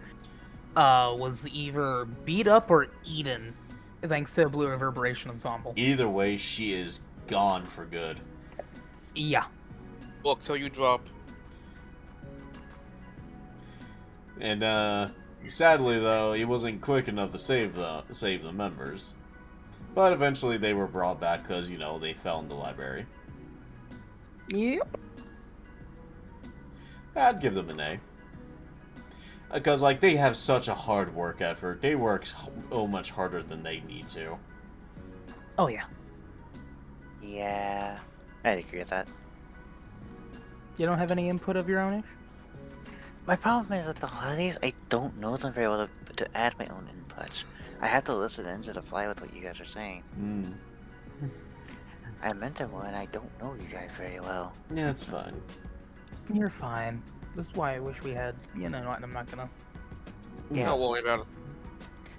Speaker 2: was either beat up or eaten, thanks to the Blue Reverberation Ensemble.
Speaker 1: Either way, she is gone for good.
Speaker 2: Yeah.
Speaker 4: Look till you drop.
Speaker 1: And sadly though, he wasn't quick enough to save the members. But eventually they were brought back because, you know, they fell in the library.
Speaker 2: Yep.
Speaker 1: I'd give them an A. Because, like, they have such a hard work effort. They work so much harder than they need to.
Speaker 2: Oh yeah.
Speaker 3: Yeah, I'd agree with that.
Speaker 2: You don't have any input of your own?
Speaker 3: My problem is with a lot of these, I don't know them very well to add my own input. much. I have to listen into the fly with what you guys are saying.
Speaker 1: Hmm.
Speaker 3: I meant to one. I don't know you guys very well.
Speaker 1: Yeah, it's fine.
Speaker 2: You're fine. This is why I wish we had, you know, I'm not gonna.
Speaker 3: Yeah.
Speaker 4: Don't worry about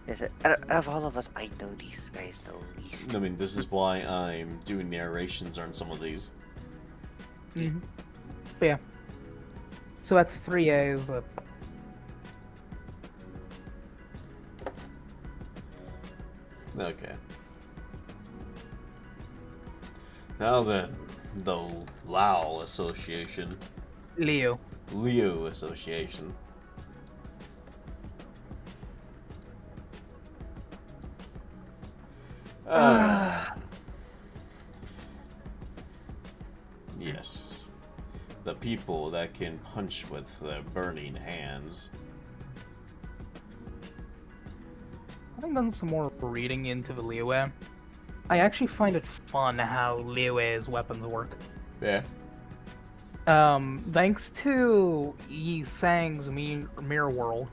Speaker 4: it.
Speaker 3: Out of all of us, I know these guys the least.
Speaker 1: I mean, this is why I'm doing narrations on some of these.
Speaker 2: Mm-hmm. But yeah. So that's 3 A's.
Speaker 1: Okay. Now then, the Lao Association.
Speaker 2: Leo.
Speaker 1: Liu Association. Yes. The people that can punch with their burning hands.
Speaker 2: Having done some more reading into the Liyue, I actually find it fun how Liyue's weapons work.
Speaker 1: Yeah.
Speaker 2: Thanks to Yi Sang's Mirror World,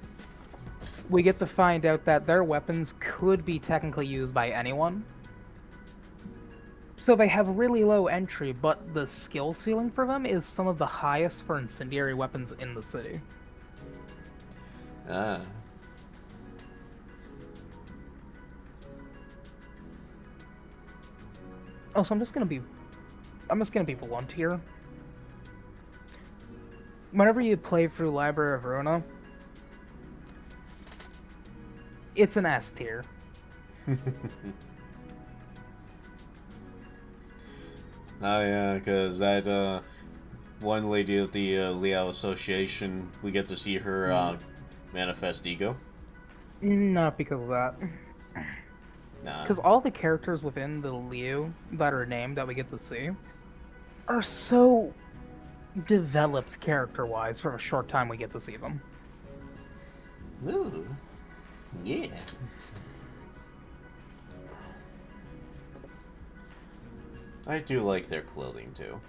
Speaker 2: we get to find out that their weapons could be technically used by anyone. So they have really low entry, but the skill ceiling for them is some of the highest for incendiary weapons in the city.
Speaker 1: Ah.
Speaker 2: Oh, so I'm just gonna be blunt here. Whenever you play through Library of Ruina, it's an S tier.
Speaker 1: Oh yeah, because that one lady of the Liao Association, we get to see her manifest ego.
Speaker 2: Not because of that.
Speaker 1: Nah.
Speaker 2: Because all the characters within the Liu that are named that we get to see are so developed character-wise for a short time we get to see them.
Speaker 1: Ooh. Yeah. I do like their clothing too.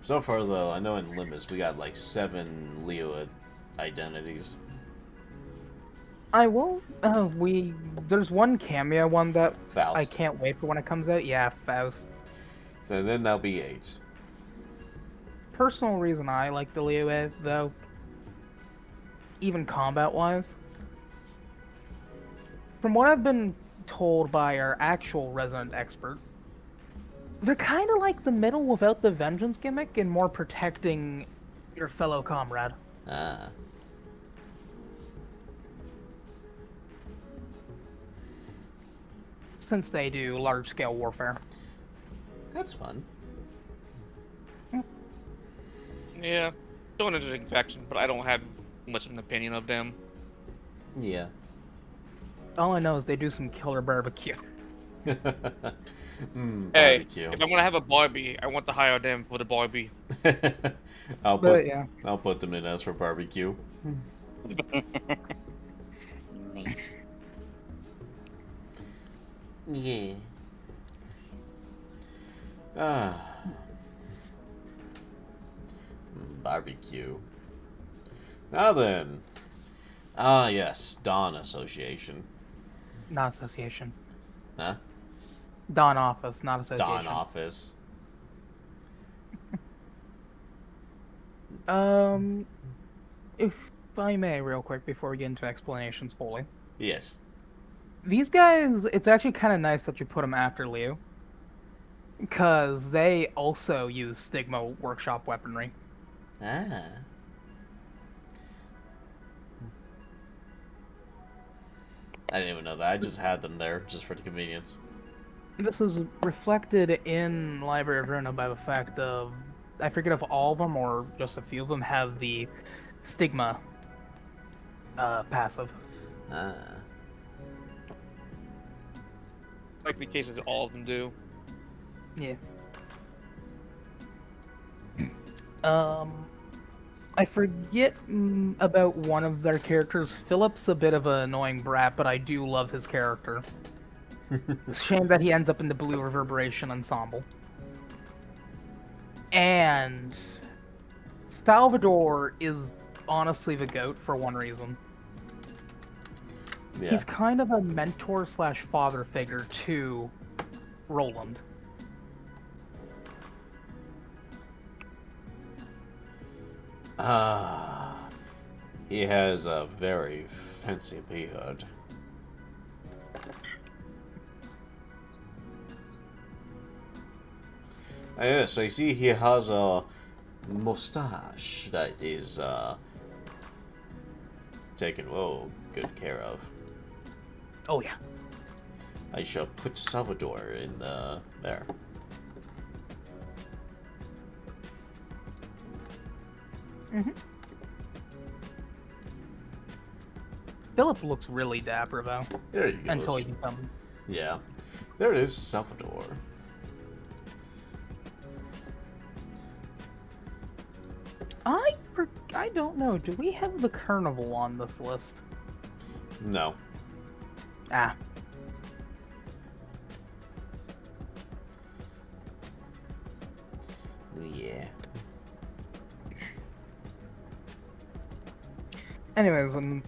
Speaker 1: So far though, I know in Limbus we got like 7 Leo identities.
Speaker 2: I will. There's one cameo one that
Speaker 1: Faust.
Speaker 2: I can't wait for when it comes out. Yeah, Faust.
Speaker 1: So then that'll be 8.
Speaker 2: Personal reason I like the Liyue, though, even combat-wise. From what I've been told by our actual resident expert, they're kind of like the middle without the vengeance gimmick and more protecting your fellow comrade.
Speaker 1: Ah.
Speaker 2: Since they do large-scale warfare.
Speaker 1: That's fun.
Speaker 4: Yeah, don't into the faction, but I don't have much of an opinion of them.
Speaker 1: Yeah.
Speaker 2: All I know is they do some killer barbecue.
Speaker 4: Hey,
Speaker 1: Barbecue.
Speaker 4: if I'm gonna have a Barbie, I want to hire them for the Barbie.
Speaker 1: I'll
Speaker 2: But yeah.
Speaker 1: put them in as for barbecue.
Speaker 3: Nice.
Speaker 1: Yeah. Ah. Barbecue. Now then. Ah, yes. Dawn Association.
Speaker 2: Not association.
Speaker 1: Huh?
Speaker 2: Dawn Office, not association.
Speaker 1: Dawn Office.
Speaker 2: If I may, real quick, before we get into explanations fully.
Speaker 1: Yes.
Speaker 2: These guys, it's actually kind of nice that you put them after Liu. Because they also use Stigma Workshop weaponry.
Speaker 1: Ah. I didn't even know that. I just had them there just for the convenience.
Speaker 2: This is reflected in Library of Ruina by the fact of, I forget if all of them or just a few of them have the Stigma passive.
Speaker 1: Ah.
Speaker 4: Like the cases all of them do.
Speaker 2: Yeah. I forget about one of their characters. Philip's a bit of an annoying brat, but I do love his character. It's a shame that he ends up in the Blue Reverberation Ensemble. And Salvador is honestly the GOAT for one reason.
Speaker 1: Yeah.
Speaker 2: He's kind of a mentor slash father figure to Roland.
Speaker 1: He has a very fancy beard. Yes, I see he has a mustache that is taken good care of.
Speaker 2: Oh yeah.
Speaker 1: I shall put Salvador in there.
Speaker 2: Mm-hmm. Philip looks really dapper though.
Speaker 1: There you go.
Speaker 2: Until he becomes.
Speaker 1: Yeah. There it is, Salvador.
Speaker 2: I don't know. Do we have the carnival on this list?
Speaker 1: No.
Speaker 2: Ah.
Speaker 1: Yeah.
Speaker 2: Anyways,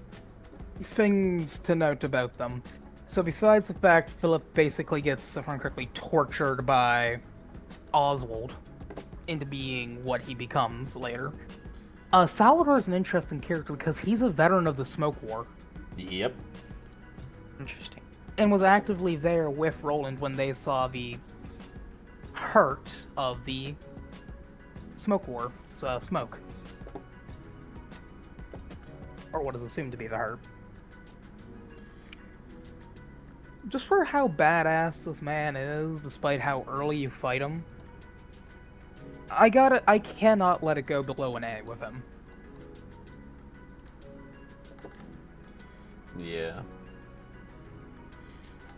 Speaker 2: things to note about them. So besides the fact Philip basically gets, if I'm correctly, tortured by Oswald into being what he becomes later, Salvador is an interesting character because he's a veteran of the Smoke War.
Speaker 1: Yep.
Speaker 3: Interesting.
Speaker 2: And was actively there with Roland when they saw the hurt of the Smoke War, smoke. Or what is assumed to be the hurt. Just for how badass this man is, despite how early you fight him, I cannot let it go below an A with him.
Speaker 1: Yeah.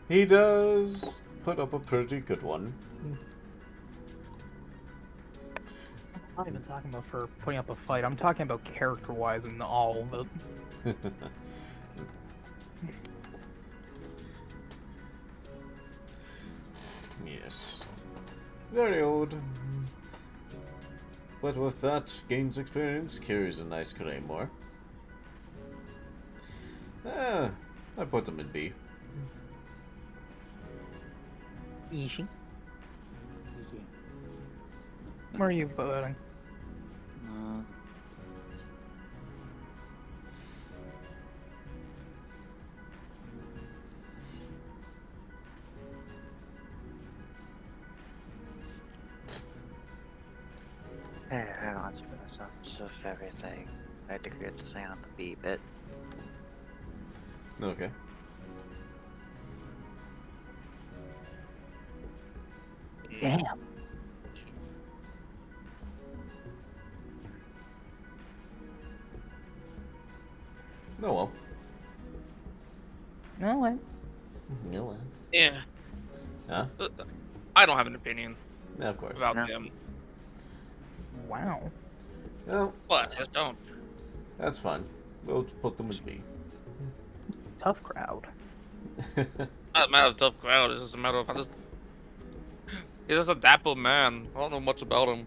Speaker 1: He does put up a pretty good one.
Speaker 2: I'm not even talking about for putting up a fight, I'm talking about character-wise and all of it.
Speaker 1: Yes. Very old. But with that, gains experience, carries a nice claymore. I put them in B.
Speaker 2: Ishi. Where are you voting?
Speaker 3: I don't spend so much of everything. I had to create the thing on the B bit.
Speaker 1: Okay.
Speaker 2: Damn.
Speaker 1: Oh well.
Speaker 2: No way.
Speaker 1: No well.
Speaker 4: Yeah.
Speaker 1: Huh?
Speaker 4: I don't have an opinion
Speaker 1: Yeah, of course.
Speaker 4: about
Speaker 3: No.
Speaker 4: them.
Speaker 2: Wow.
Speaker 1: Well,
Speaker 4: But I just don't.
Speaker 1: that's fine. We'll put them in B.
Speaker 2: Tough crowd.
Speaker 4: Not a matter of tough crowd. It's just a matter of he's just a dapper man. I don't know much about him.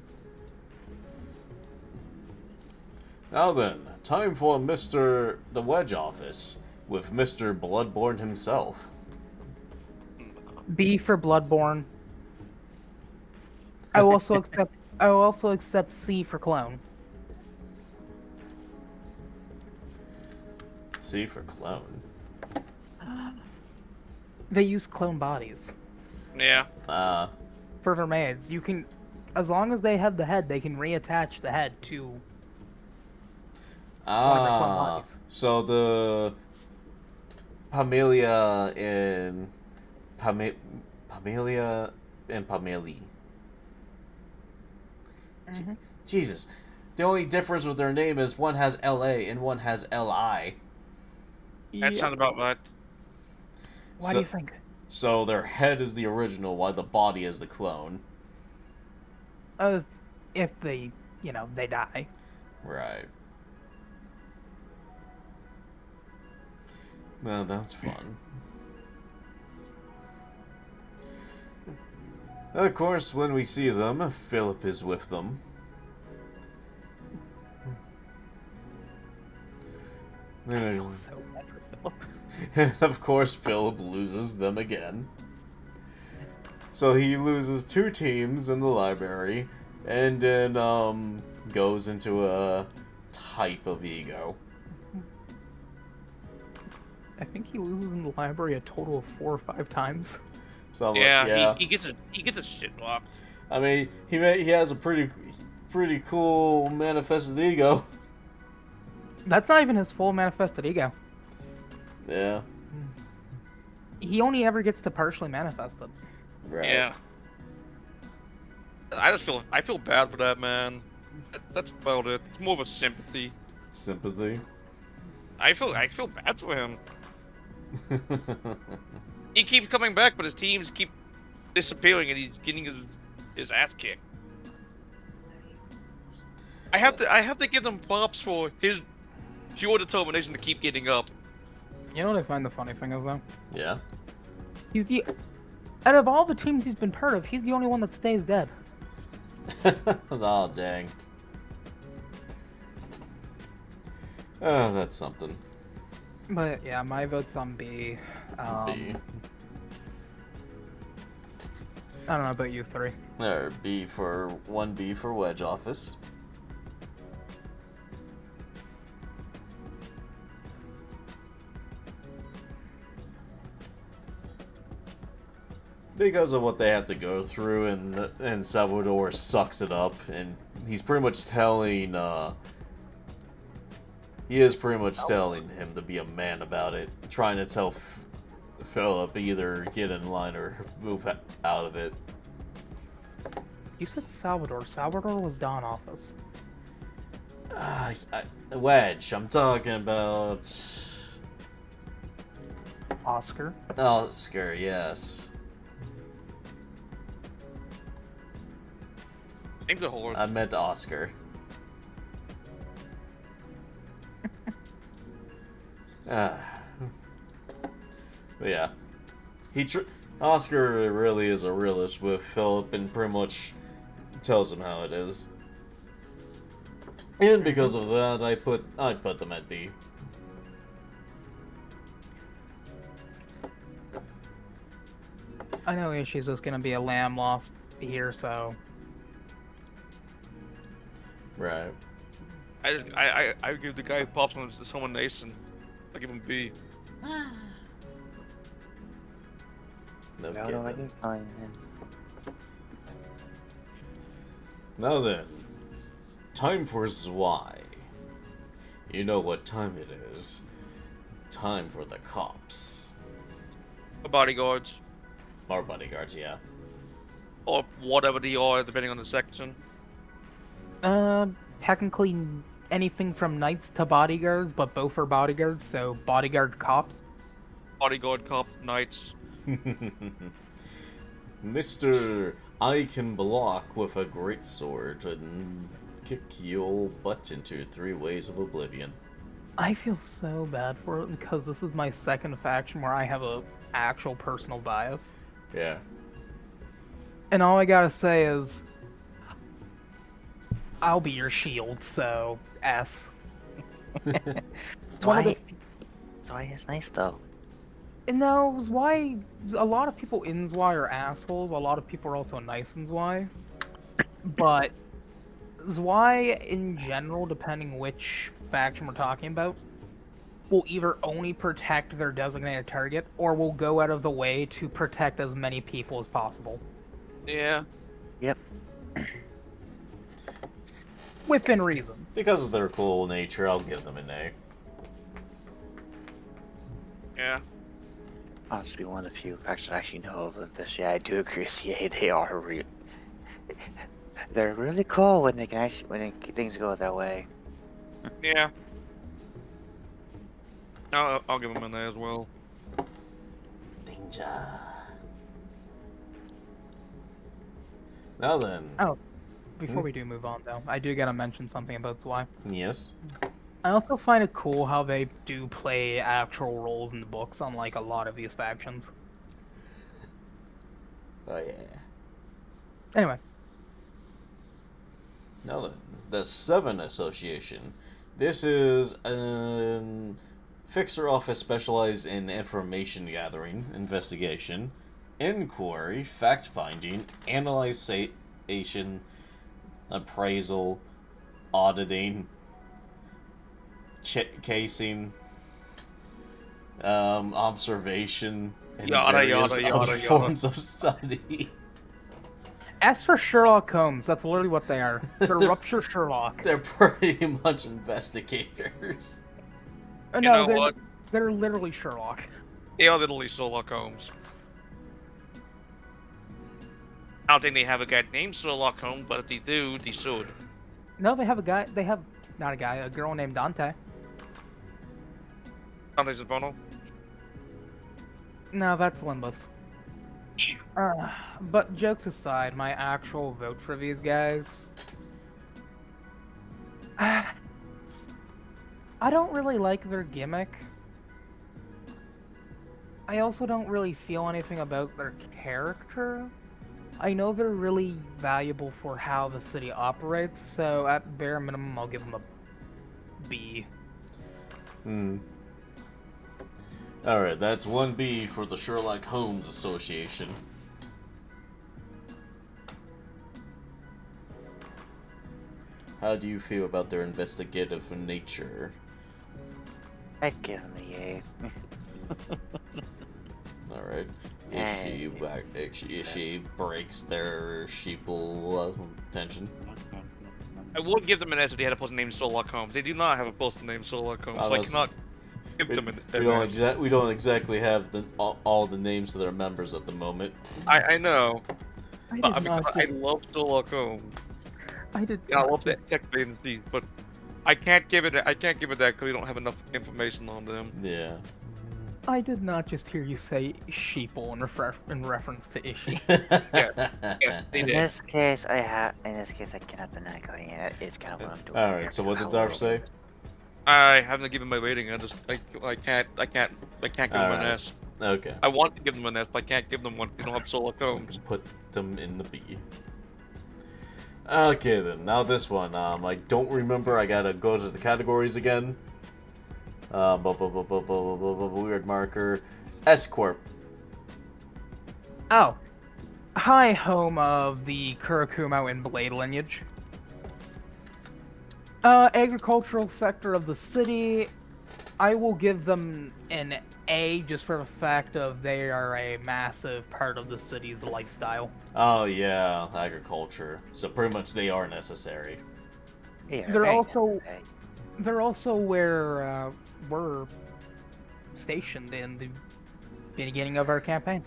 Speaker 1: Now then, time for Mr. the Wedge office with Mr. Bloodborne himself.
Speaker 2: B for Bloodborne. I will also accept C for clone.
Speaker 1: C for clone.
Speaker 2: They use clone bodies
Speaker 4: Yeah.
Speaker 2: for their maids. You can, as long as they have the head, they can reattach the head to one of their clone bodies.
Speaker 1: So the Pamelia in Pamelia and Pameli. Jesus. The only difference with their name is one has LA and one has LI.
Speaker 4: That sounds about right.
Speaker 2: Why do you think?
Speaker 1: So their head is the original, while the body is the clone.
Speaker 2: If they, they die.
Speaker 1: Right. Well, that's fun. Of course, when we see them, Philip is with them.
Speaker 2: I feel so bad for Philip.
Speaker 1: And of course, Philip loses them again. So he loses 2 teams in the library, and then goes into a type of ego.
Speaker 2: I think he loses in the library a total of 4 or 5 times.
Speaker 1: So
Speaker 4: Yeah, he gets a shit locked.
Speaker 1: I mean, he has a pretty cool manifested ego.
Speaker 2: That's not even his full manifested ego.
Speaker 1: Yeah.
Speaker 2: He only ever gets to partially manifest it.
Speaker 1: Right.
Speaker 4: Yeah. I feel bad for that man. That's about it. It's more of a sympathy.
Speaker 1: Sympathy.
Speaker 4: I feel bad for him. He keeps coming back, but his teams keep disappearing, and he's getting his ass kicked. I have to give them props for his pure determination to keep getting up.
Speaker 2: You know what I find the funny thing is, though?
Speaker 1: Yeah.
Speaker 2: Out of all the teams he's been part of, he's the only one that stays dead.
Speaker 1: Oh, dang. Oh, that's something.
Speaker 2: But yeah, my vote's on B.
Speaker 1: B.
Speaker 2: I don't know about you 3.
Speaker 1: There, B for 1B for Wedge Office. Because of what they have to go through, and Salvador sucks it up, and he's pretty much telling, he is pretty much telling him to be a man about it, trying to tell Philip either get in line or move out of it.
Speaker 2: You said Salvador. Salvador was Dawn Office.
Speaker 1: Wedge, I'm talking about...
Speaker 2: Oscar.
Speaker 1: Oscar, yes.
Speaker 4: Name's a whore.
Speaker 1: I meant Oscar. But yeah, Oscar really is a realist with Philip, and pretty much tells him how it is. And because of that, I'd put them at B.
Speaker 2: I know Ishi's is gonna be a lamb lost here, so
Speaker 1: Right.
Speaker 4: I give the guy who pops on someone nice, and I give him B.
Speaker 1: No
Speaker 3: No,
Speaker 1: kidding.
Speaker 3: no, it's fine, man.
Speaker 1: Now then, time for Zwei. You know what time it is. Time for the cops.
Speaker 4: The bodyguards,
Speaker 1: Our bodyguards, yeah.
Speaker 4: or whatever they are, depending on the section.
Speaker 2: technically anything from knights to bodyguards, but both are bodyguards, so bodyguard cops.
Speaker 4: Bodyguard, cops, knights.
Speaker 1: Mr. I can block with a great sword and kick your butt into 3 ways of oblivion.
Speaker 2: I feel so bad for it because this is my second faction where I have a actual personal bias.
Speaker 1: Yeah.
Speaker 2: And all I gotta say is, I'll be your shield, so S. One of the-
Speaker 3: Zwei is nice though.
Speaker 2: No, Zwei, a lot of people in Zwei are assholes, a lot of people are also nice in Zwei. But Zwei, in general, depending which faction we're talking about, will either only protect their designated target, or will go out of the way to protect as many people as possible.
Speaker 4: Yeah.
Speaker 3: Yep.
Speaker 2: Within reason.
Speaker 1: Because of their cool nature, I'll give them an A.
Speaker 4: Yeah.
Speaker 3: Honestly, one of the few facts I actually know of this. Yeah, I do agree with you. They are they're really cool when they can actually things go that way.
Speaker 4: Yeah. I'll give him an A as well.
Speaker 1: Danger. Now then.
Speaker 2: Oh, before we do move on, though, I do gotta mention something about Zwei.
Speaker 1: Yes.
Speaker 2: I also find it cool how they do play actual roles in the books, unlike a lot of these factions.
Speaker 1: Oh yeah.
Speaker 2: Anyway,
Speaker 1: Now then, the Seven Association. This is Fixer Office specialized in information gathering, investigation, inquiry, fact-finding, analyzation, appraisal, auditing, casing, observation, and
Speaker 4: Yada,
Speaker 1: various
Speaker 4: yada,
Speaker 1: other
Speaker 4: yada, yada.
Speaker 1: forms of study.
Speaker 2: As for Sherlock Holmes, that's literally what they are. They're Rupture Sherlock.
Speaker 1: They're pretty much investigators.
Speaker 2: No,
Speaker 4: know
Speaker 2: they're,
Speaker 4: what?
Speaker 2: they're literally Sherlock.
Speaker 4: They are literally Sherlock Holmes. I don't think they have a guy named Sherlock Holmes, but if they do, they should.
Speaker 2: No, they have a guy. They have not a guy, a girl named Dante.
Speaker 4: Dante's Inferno.
Speaker 2: No, that's Limbus. But jokes aside, my actual vote for these guys. I don't really like their gimmick. I also don't really feel anything about their character. I know they're really valuable for how the city operates, so at bare minimum, I'll give them a B.
Speaker 1: Alright, that's 1B for the Sherlock Holmes Association. How do you feel about their investigative nature?
Speaker 3: I'd give him a yay.
Speaker 1: Alright. If she breaks their sheeple tension.
Speaker 4: I would give them an S if they had a person named Sherlock Holmes. They do not have a person named Sherlock Holmes, so I cannot give them an S.
Speaker 1: We don't exactly have all the names of their members at the moment.
Speaker 4: I know.
Speaker 2: I
Speaker 4: I love Sherlock Holmes.
Speaker 2: I did.
Speaker 4: Yeah, I love the tech agency, but I can't give it that because we don't have enough information on them.
Speaker 1: Yeah.
Speaker 2: I did not just hear you say sheeple in reference to Ishii.
Speaker 4: Yes, they
Speaker 3: In
Speaker 4: did.
Speaker 3: this case, I cannot deny calling it. It's kind of what I'm doing.
Speaker 1: Alright, so what did Darth say?
Speaker 4: I haven't given my rating. I can't give them an
Speaker 1: Alright.
Speaker 4: S.
Speaker 1: Okay.
Speaker 4: I want to give them an S, but I can't give them one. They don't have Sherlock Holmes.
Speaker 1: Put them in the B. Okay then, now this one. I don't remember. I gotta go to the categories again. Weird marker. S Corp.
Speaker 2: Oh. Hi, home of the Kurakumo and Blade lineage. Agricultural sector of the city. I will give them an A just for the fact of they are a massive part of the city's lifestyle.
Speaker 1: Oh yeah, agriculture. So pretty much they are necessary.
Speaker 3: Yeah,
Speaker 2: They're
Speaker 3: okay.
Speaker 2: also where we're stationed in the beginning of our campaign.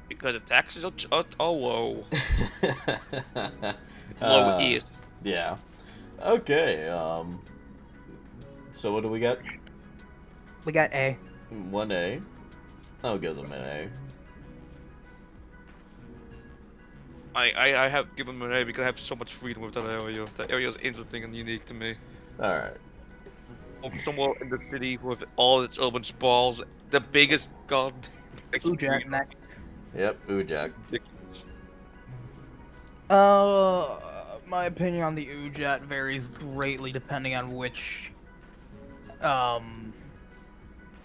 Speaker 4: Because the taxes are low. Low is.
Speaker 1: Yeah. Okay. So what do we got?
Speaker 2: We got A.
Speaker 1: 1A. I'll give them an A.
Speaker 4: I have given them an A because I have so much freedom with that area. That area is interesting and unique to me.
Speaker 1: Alright.
Speaker 4: Somewhere in the city with all its urban sprawls, the biggest god.
Speaker 2: Ujak next.
Speaker 1: Yep, Ujak.
Speaker 2: My opinion on the Ujat varies greatly depending on which.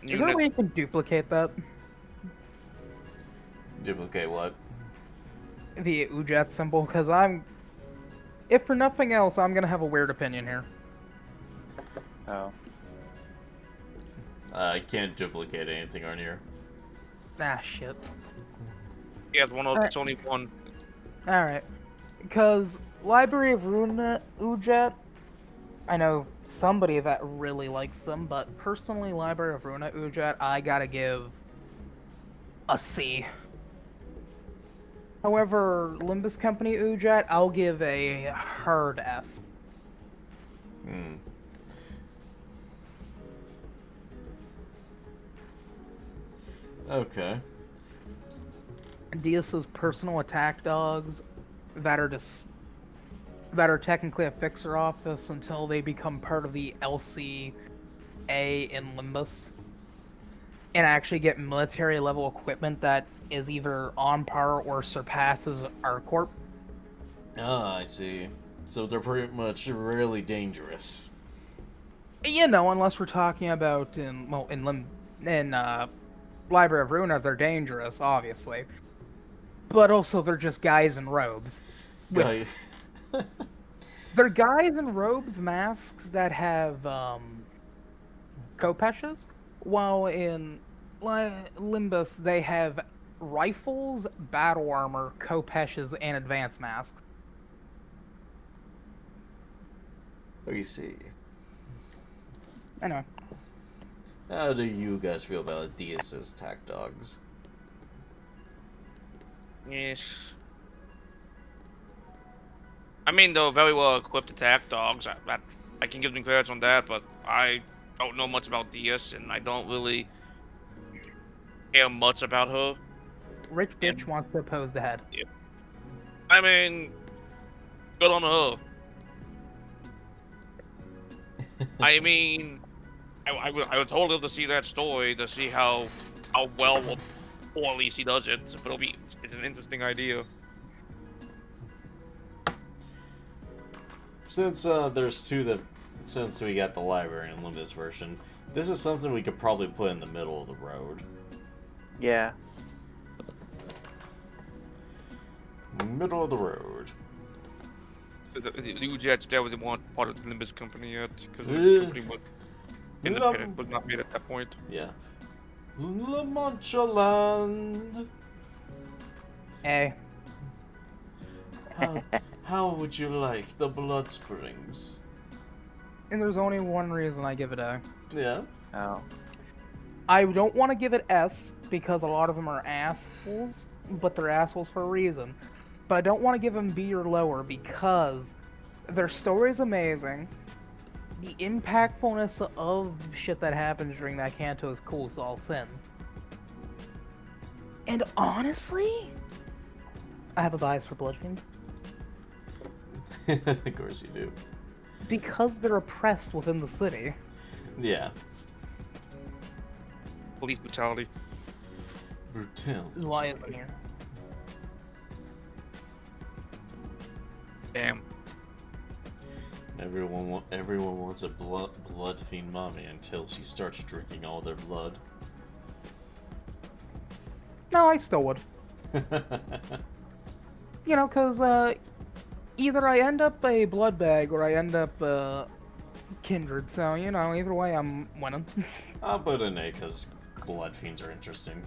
Speaker 2: Is there a way you can duplicate that?
Speaker 1: Duplicate what?
Speaker 2: The Ujat symbol? Because if for nothing else, I'm gonna have a weird opinion here.
Speaker 3: Oh.
Speaker 1: I can't duplicate anything on here.
Speaker 2: Ah, shit.
Speaker 4: Yeah, it's only one.
Speaker 2: Alright. Because Library of Runa Ujat, I know somebody that really likes them, but personally, Library of Runa Ujat, I gotta give a C. However, Limbus Company Ujat, I'll give a hard S.
Speaker 1: Hmm. Okay.
Speaker 2: Dias's personal attack dogs that are technically a fixer office until they become part of the LCA in Limbus and actually get military level equipment that is either on par or surpasses our corp.
Speaker 1: Ah, I see. So they're pretty much really dangerous.
Speaker 2: You know, unless we're talking about Library of Ruina, they're dangerous, obviously. But also, they're just guys in robes.
Speaker 1: Guy.
Speaker 2: They're guys in robes, masks that have kopeshes, while in Limbus they have rifles, battle armor, kopeshes, and advanced masks.
Speaker 1: I see.
Speaker 2: Anyway,
Speaker 1: How do you guys feel about Deus's tack dogs?
Speaker 4: Yes. I mean, they're very well equipped attack dogs. I can give them credit on that, but I don't know much about Deus, and I don't really care much about her.
Speaker 2: Rich Bitch wants to oppose the head.
Speaker 4: I mean, good on her. I mean, I would totally love to see that story to see how well or poorly she does it. But it's an interesting idea.
Speaker 1: Since since we got the library and Limbus version, this is something we could probably put in the middle of the road.
Speaker 3: Yeah.
Speaker 1: Middle of the road.
Speaker 4: The Jets there was one part of the Nimbus company yet, because the
Speaker 1: Yeah.
Speaker 4: company was independent, was not made at that point.
Speaker 1: Yeah. La Mancha Land.
Speaker 2: A.
Speaker 1: How would you like the Blood Springs?
Speaker 2: And there's only one reason I give it A.
Speaker 1: Yeah.
Speaker 3: Oh.
Speaker 2: I don't want to give it S because a lot of them are assholes, but they're assholes for a reason. But I don't want to give them B or lower because their story is amazing. The impactfulness of shit that happens during that canto is cool as all sin. And honestly, I have a bias for Bloodfiends.
Speaker 1: Of course you do.
Speaker 2: Because they're oppressed within the city.
Speaker 1: Yeah.
Speaker 4: Police brutality.
Speaker 1: Brutality.
Speaker 2: Is why I'm here.
Speaker 4: Damn.
Speaker 1: Everyone wants a blood fiend mommy until she starts drinking all their blood.
Speaker 2: No, I still would. You know, because either I end up a blood bag or I end up kindred. So, you know, either way, I'm winning.
Speaker 1: I'll put an A because blood fiends are interesting.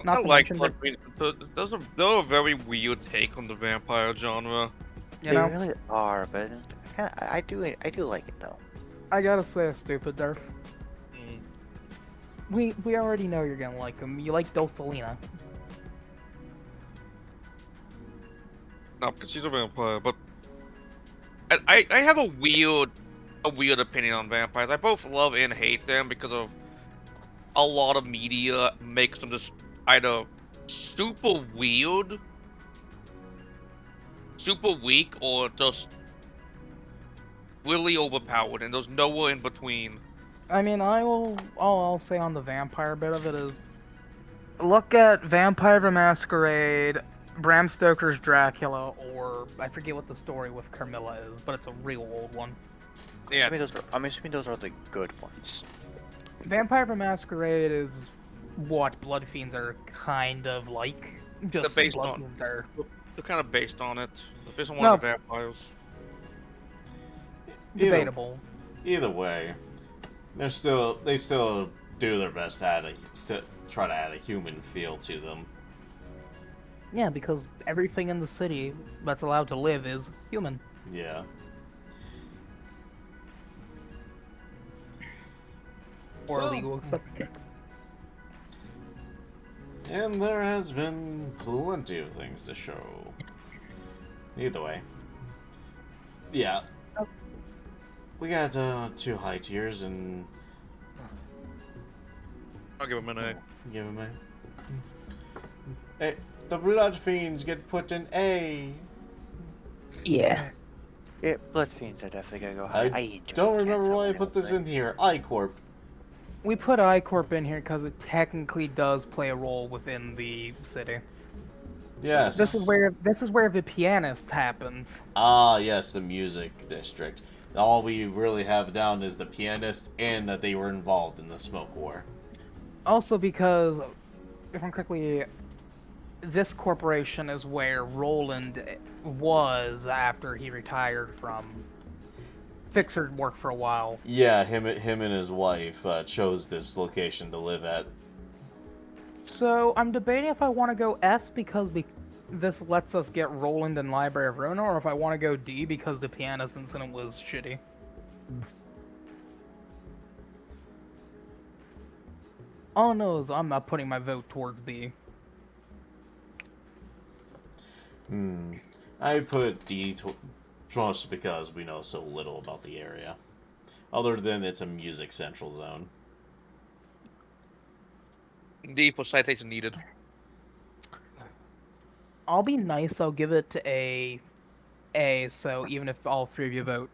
Speaker 2: Not
Speaker 4: I
Speaker 2: to
Speaker 4: like
Speaker 2: mention
Speaker 4: Blood Fiends, but they're a very weird take on the vampire genre.
Speaker 2: You
Speaker 3: They
Speaker 2: know,
Speaker 3: really are, but I do like it though.
Speaker 2: I gotta say a stupid Durf.
Speaker 4: Mm.
Speaker 2: We already know you're gonna like them. You like Dulcilina.
Speaker 4: No, because she's a vampire, but I have a weird opinion on vampires. I both love and hate them because of a lot of media makes them just either super weird, super weak, or just really overpowered, and there's nowhere in between.
Speaker 2: I mean, all I'll say on the vampire bit of it is, look at Vampire the Masquerade, Bram Stoker's Dracula, or I forget what the story with Carmilla is, but it's a real old one.
Speaker 4: Yeah,
Speaker 3: I'm assuming those are the good ones.
Speaker 2: Vampire the Masquerade is what Blood Fiends are kind of like. Just
Speaker 4: based
Speaker 2: Blood
Speaker 4: on-
Speaker 2: Fiends are.
Speaker 4: they're kind of based on it. They're based on one
Speaker 2: No.
Speaker 4: of the vampires.
Speaker 2: Debatable.
Speaker 1: Either way, they still do their best to try to add a human feel to them.
Speaker 2: Yeah, because everything in the city that's allowed to live is human.
Speaker 1: Yeah.
Speaker 2: Or
Speaker 1: So-
Speaker 2: illegal, except
Speaker 1: And there has been plenty of things to show. Either way. Yeah. We got 2 high tiers and
Speaker 4: I'll give him an A.
Speaker 1: give them a. Hey, the blood fiends get put in A.
Speaker 2: yeah.
Speaker 3: Yeah, Blood Fiends are definitely gonna go high.
Speaker 1: I
Speaker 3: enjoy
Speaker 1: don't
Speaker 3: the
Speaker 1: remember
Speaker 3: cats
Speaker 1: why I
Speaker 3: out
Speaker 1: put this
Speaker 3: there.
Speaker 1: in here. I-Corp.
Speaker 2: We put I-Corp in here because it technically does play a role within the city.
Speaker 1: Yes.
Speaker 2: This is where the pianist happens.
Speaker 1: Ah, yes, the music district. All we really have down is the pianist and that they were involved in the smoke war.
Speaker 2: Also because, if I'm correctly, this corporation is where Roland was after he retired from Fixer work for a while.
Speaker 1: Yeah, him and his wife chose this location to live at.
Speaker 2: So I'm debating if I want to go S because this lets us get Roland and Library of Rona, or if I want to go D because the pianist incident was shitty. All I know is I'm not putting my vote towards B.
Speaker 1: I put D just because we know so little about the area. Other than it's a music central zone.
Speaker 4: D for citation needed.
Speaker 2: I'll be nice, I'll give it to A, so even if all three of you vote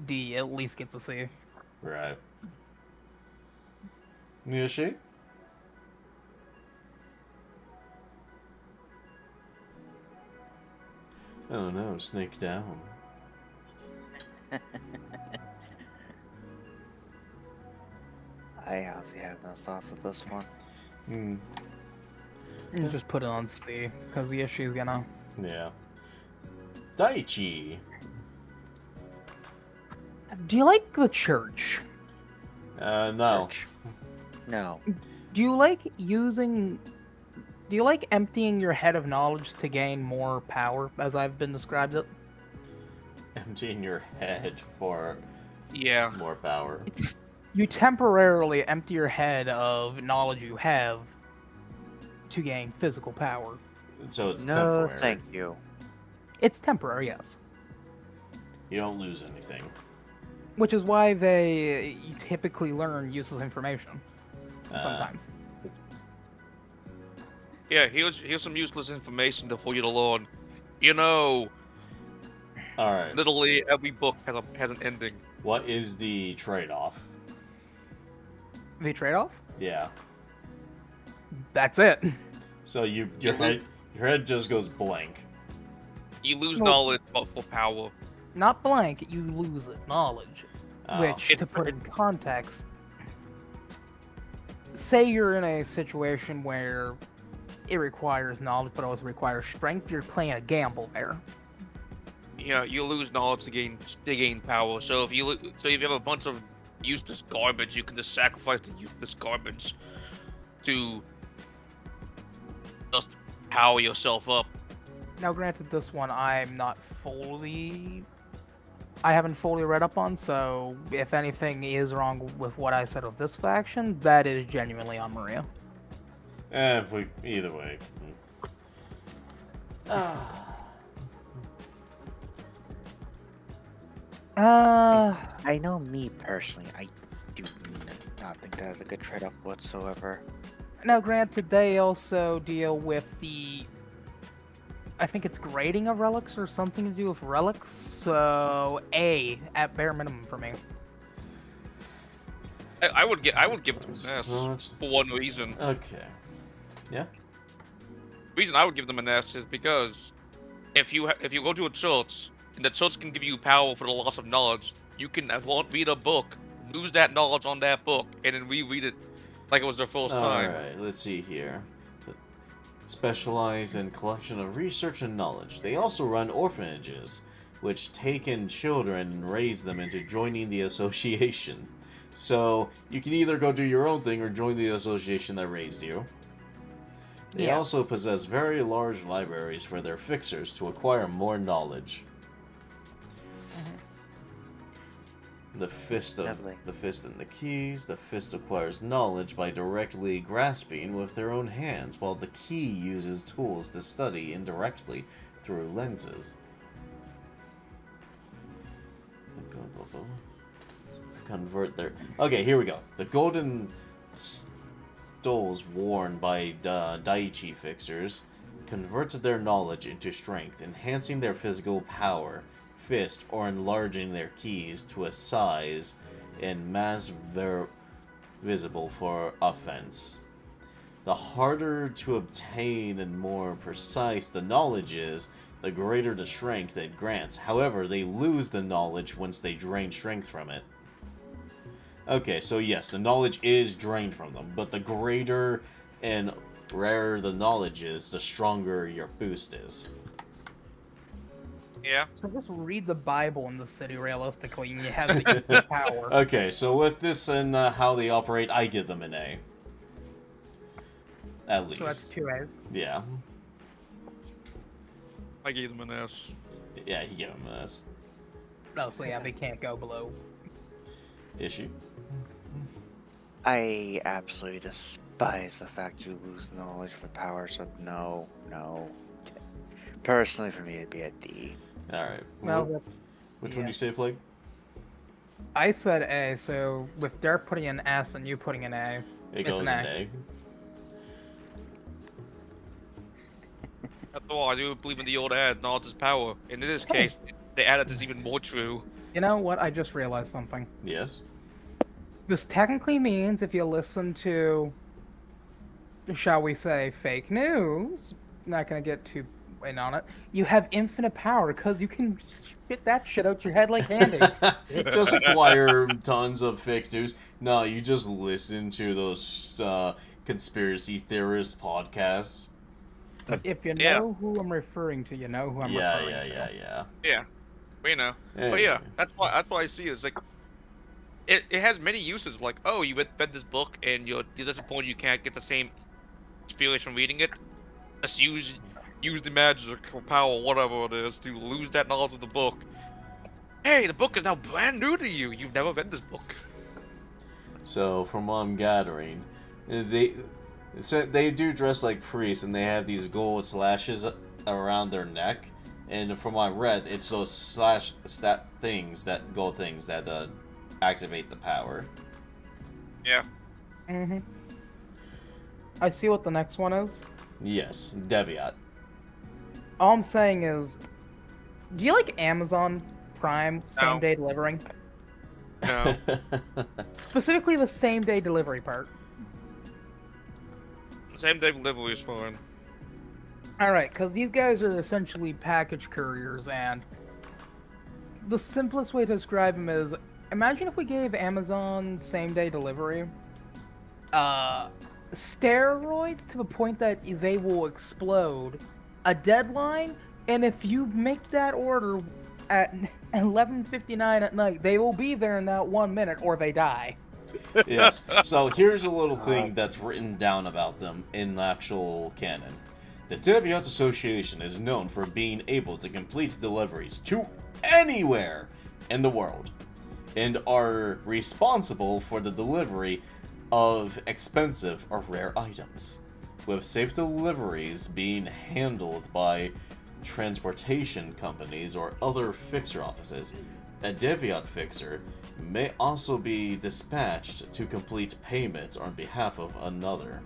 Speaker 2: D, at least gets a C.
Speaker 1: Right. Nishi? Oh no, snake down.
Speaker 3: I honestly have no thoughts with this one.
Speaker 2: Just put it on C, because the issue's gonna...
Speaker 1: Yeah. Daichi.
Speaker 2: Do you like the church?
Speaker 1: No.
Speaker 3: No.
Speaker 2: Do you like using... Do you like emptying your head of knowledge to gain more power, as I've been described it?
Speaker 1: Emptying your head for
Speaker 4: Yeah.
Speaker 1: more power.
Speaker 2: You temporarily empty your head of knowledge you have to gain physical power.
Speaker 1: So it's
Speaker 3: No,
Speaker 1: temporary.
Speaker 3: thank you.
Speaker 2: It's temporary, yes.
Speaker 1: You don't lose anything.
Speaker 2: Which is why you typically learn useless information. Sometimes.
Speaker 4: Yeah, here's some useless information for you to learn. You know,
Speaker 1: Alright.
Speaker 4: literally every book has an ending.
Speaker 1: What is the trade-off?
Speaker 2: The trade-off?
Speaker 1: Yeah.
Speaker 2: That's it.
Speaker 1: So your head just goes blank.
Speaker 4: You lose
Speaker 2: Well-
Speaker 4: knowledge but for power.
Speaker 2: Not blank, you lose knowledge.
Speaker 1: Oh.
Speaker 2: Which, to put in context, say you're in a situation where it requires knowledge but also requires strength, you're playing a gamble there.
Speaker 4: Yeah, you lose knowledge to gain power. So if you have a bunch of useless garbage, you can just sacrifice the useless garbage to just power yourself up.
Speaker 2: Now, granted, this one I haven't fully read up on, so if anything is wrong with what I said of this faction, that is genuinely on Maria.
Speaker 1: Either way.
Speaker 3: I know me personally, I do not think that is a good trade-off whatsoever.
Speaker 2: Now, granted, they also deal with I think it's grading of relics or something to do with relics, so A at bare minimum for me.
Speaker 4: I would give them an S for one reason.
Speaker 1: Okay. Yeah.
Speaker 4: The reason I would give them an S is because if you go to a church and the church can give you power for the loss of knowledge, you can read a book, lose that knowledge on that book, and then reread it like it was their first time.
Speaker 1: Alright, let's see here. Specialize in collection of research and knowledge. They also run orphanages, which take in children and raise them into joining the association. So, you can either go do your own thing or join the association that raised you. They
Speaker 2: Yes.
Speaker 1: also possess very large libraries for their fixers to acquire more knowledge. The fist
Speaker 3: Lovely.
Speaker 1: and the keys. The fist acquires knowledge by directly grasping with their own hands, while the key uses tools to study indirectly through lenses. Convert their... Okay, here we go. The golden stoles worn by Daichi fixers converts their knowledge into strength, enhancing their physical power, fist, or enlarging their keys to a size and mass visible for offense. The harder to obtain and more precise the knowledge is, the greater the strength it grants. However, they lose the knowledge once they drain strength from it. Okay, so yes, the knowledge is drained from them, but the greater and rarer the knowledge is, the stronger your boost is.
Speaker 4: Yeah.
Speaker 2: So just read the Bible in the city realistically, and you have the power.
Speaker 1: Okay, so with this and how they operate, I give them an A. At least.
Speaker 2: So that's 2 A's.
Speaker 1: Yeah.
Speaker 4: I gave them an S.
Speaker 1: Yeah, he gave him an S.
Speaker 2: No, so yeah, they can't go below.
Speaker 1: Issue.
Speaker 3: I absolutely despise the fact you lose knowledge for power, so no. Personally, for me, it'd be a D.
Speaker 1: Alright.
Speaker 2: Well,
Speaker 1: Which one
Speaker 2: yeah.
Speaker 1: do you say, Plague?
Speaker 2: I said A, so with Derek putting an S and you putting an A,
Speaker 1: It
Speaker 2: it's
Speaker 1: goes
Speaker 2: an
Speaker 1: an
Speaker 2: A.
Speaker 1: A.
Speaker 4: After all, I do believe in the old ad, knowledge is power. And in this case, the ad is even more true.
Speaker 2: You know what? I just realized something.
Speaker 1: Yes.
Speaker 2: This technically means if you listen to, shall we say, fake news, not gonna get too in on it, you have infinite power because you can spit that shit out your head like candy.
Speaker 1: Just acquire tons of fake news. No, you just listen to those conspiracy theorist podcasts.
Speaker 2: If you
Speaker 4: Yeah.
Speaker 2: know who I'm referring to, you know who I'm referring to.
Speaker 1: Yeah.
Speaker 4: Yeah. But, you know. But
Speaker 1: Anyway.
Speaker 4: yeah, that's why I see it. It's like it has many uses. Like, oh, you read this book and you're disappointed you can't get the same experience from reading it. Let's use the magic or power, whatever it is, to lose that knowledge of the book. Hey, the book is now brand new to you. You've never read this book.
Speaker 1: So, from what I'm gathering, they do dress like priests, and they have these gold slashes around their neck. And from what I read, it's those gold things that activate the power.
Speaker 4: Yeah.
Speaker 2: Mm-hmm. I see what the next one is.
Speaker 1: Yes, Deviat.
Speaker 2: All I'm saying is, do you like Amazon Prime
Speaker 4: No.
Speaker 2: same-day delivering?
Speaker 4: No.
Speaker 2: Specifically the same-day delivery part.
Speaker 4: Same day delivery is fine.
Speaker 2: Alright, because these guys are essentially package couriers, and the simplest way to describe them is, imagine if we gave Amazon same-day delivery steroids to the point that they will explode, a deadline, and if you make that order at 11:59 at night, they will be there in that 1 minute or they die.
Speaker 1: Yes. So here's a little thing that's written down about them in the actual canon. The Deviant Association is known for being able to complete deliveries to anywhere in the world, and are responsible for the delivery of expensive or rare items, with safe deliveries being handled by transportation companies or other fixer offices. A Deviant fixer may also be dispatched to complete payments on behalf of another.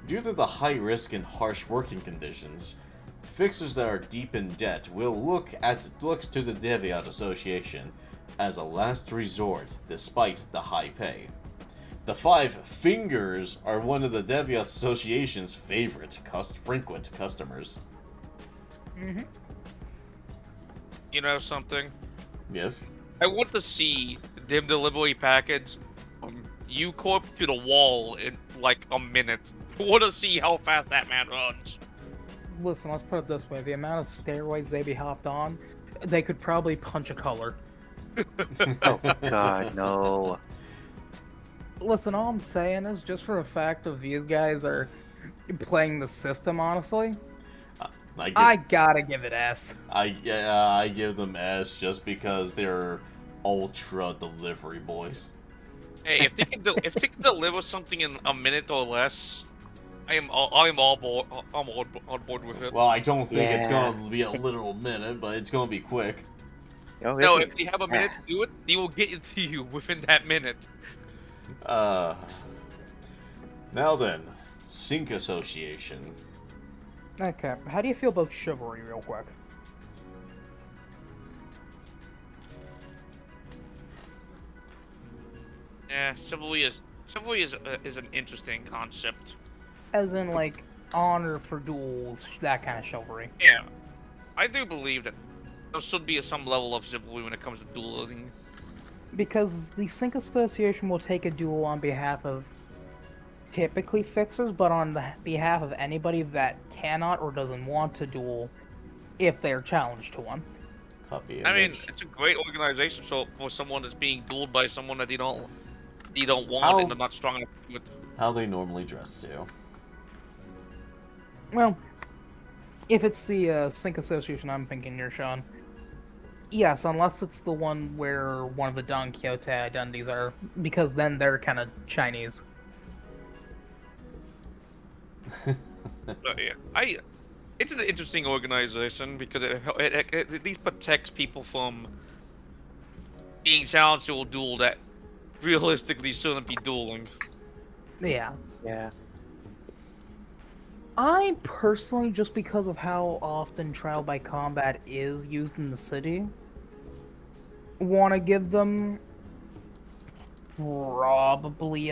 Speaker 1: Due to the high risk and harsh working conditions, fixers that are deep in debt will look to the Deviant Association as a last resort despite the high pay. The Five Fingers are one of the Deviant Association's favorite frequent customers.
Speaker 2: Mm-hmm.
Speaker 4: You know something?
Speaker 1: Yes?
Speaker 4: I want to see them delivery package U Corp to the wall in like a minute. I want to see how fast that man runs.
Speaker 2: Listen, let's put it this way. The amount of steroids they be hopped on, they could probably punch a color.
Speaker 3: Oh God, no.
Speaker 2: Listen, all I'm saying is just for a fact of these guys are playing the system, honestly, I gotta give it S.
Speaker 1: I give them S just because they're ultra delivery boys.
Speaker 4: Hey, if they can deliver something in a minute or less, I'm on board with it.
Speaker 1: Well, I don't think it's
Speaker 3: Yeah.
Speaker 1: gonna be a literal minute, but it's gonna be quick.
Speaker 3: Oh,
Speaker 4: No,
Speaker 3: it's-
Speaker 4: if they have a minute to do it, they will get it to you within that minute.
Speaker 1: Now then, Sync Association.
Speaker 2: Okay, how do you feel about chivalry, real quick?
Speaker 4: Yeah, chivalry is an interesting concept.
Speaker 2: As in, like, honor for duels, that kind of chivalry.
Speaker 4: Yeah. I do believe that there should be some level of chivalry when it comes to dueling.
Speaker 2: Because the Sync Association will take a duel on behalf of typically fixers, but on the behalf of anybody that cannot or doesn't want to duel if they're challenged to one.
Speaker 1: Copy
Speaker 4: I mean,
Speaker 1: image.
Speaker 4: it's a great organization. So for someone that's being dueled by someone that you don't want
Speaker 1: How-
Speaker 4: and they're not strong enough to do it.
Speaker 1: How they normally dress too.
Speaker 2: Well, if it's the Sync Association I'm thinking you're Sean, yes, unless it's the one where one of the Don Quixote identities are, because then they're kind of Chinese.
Speaker 4: Yeah, it's an interesting organization because it at least protects people from being challenged to a duel that realistically shouldn't be dueling.
Speaker 2: Yeah.
Speaker 3: Yeah.
Speaker 2: I personally, just because of how often trial by combat is used in the city, want to give them probably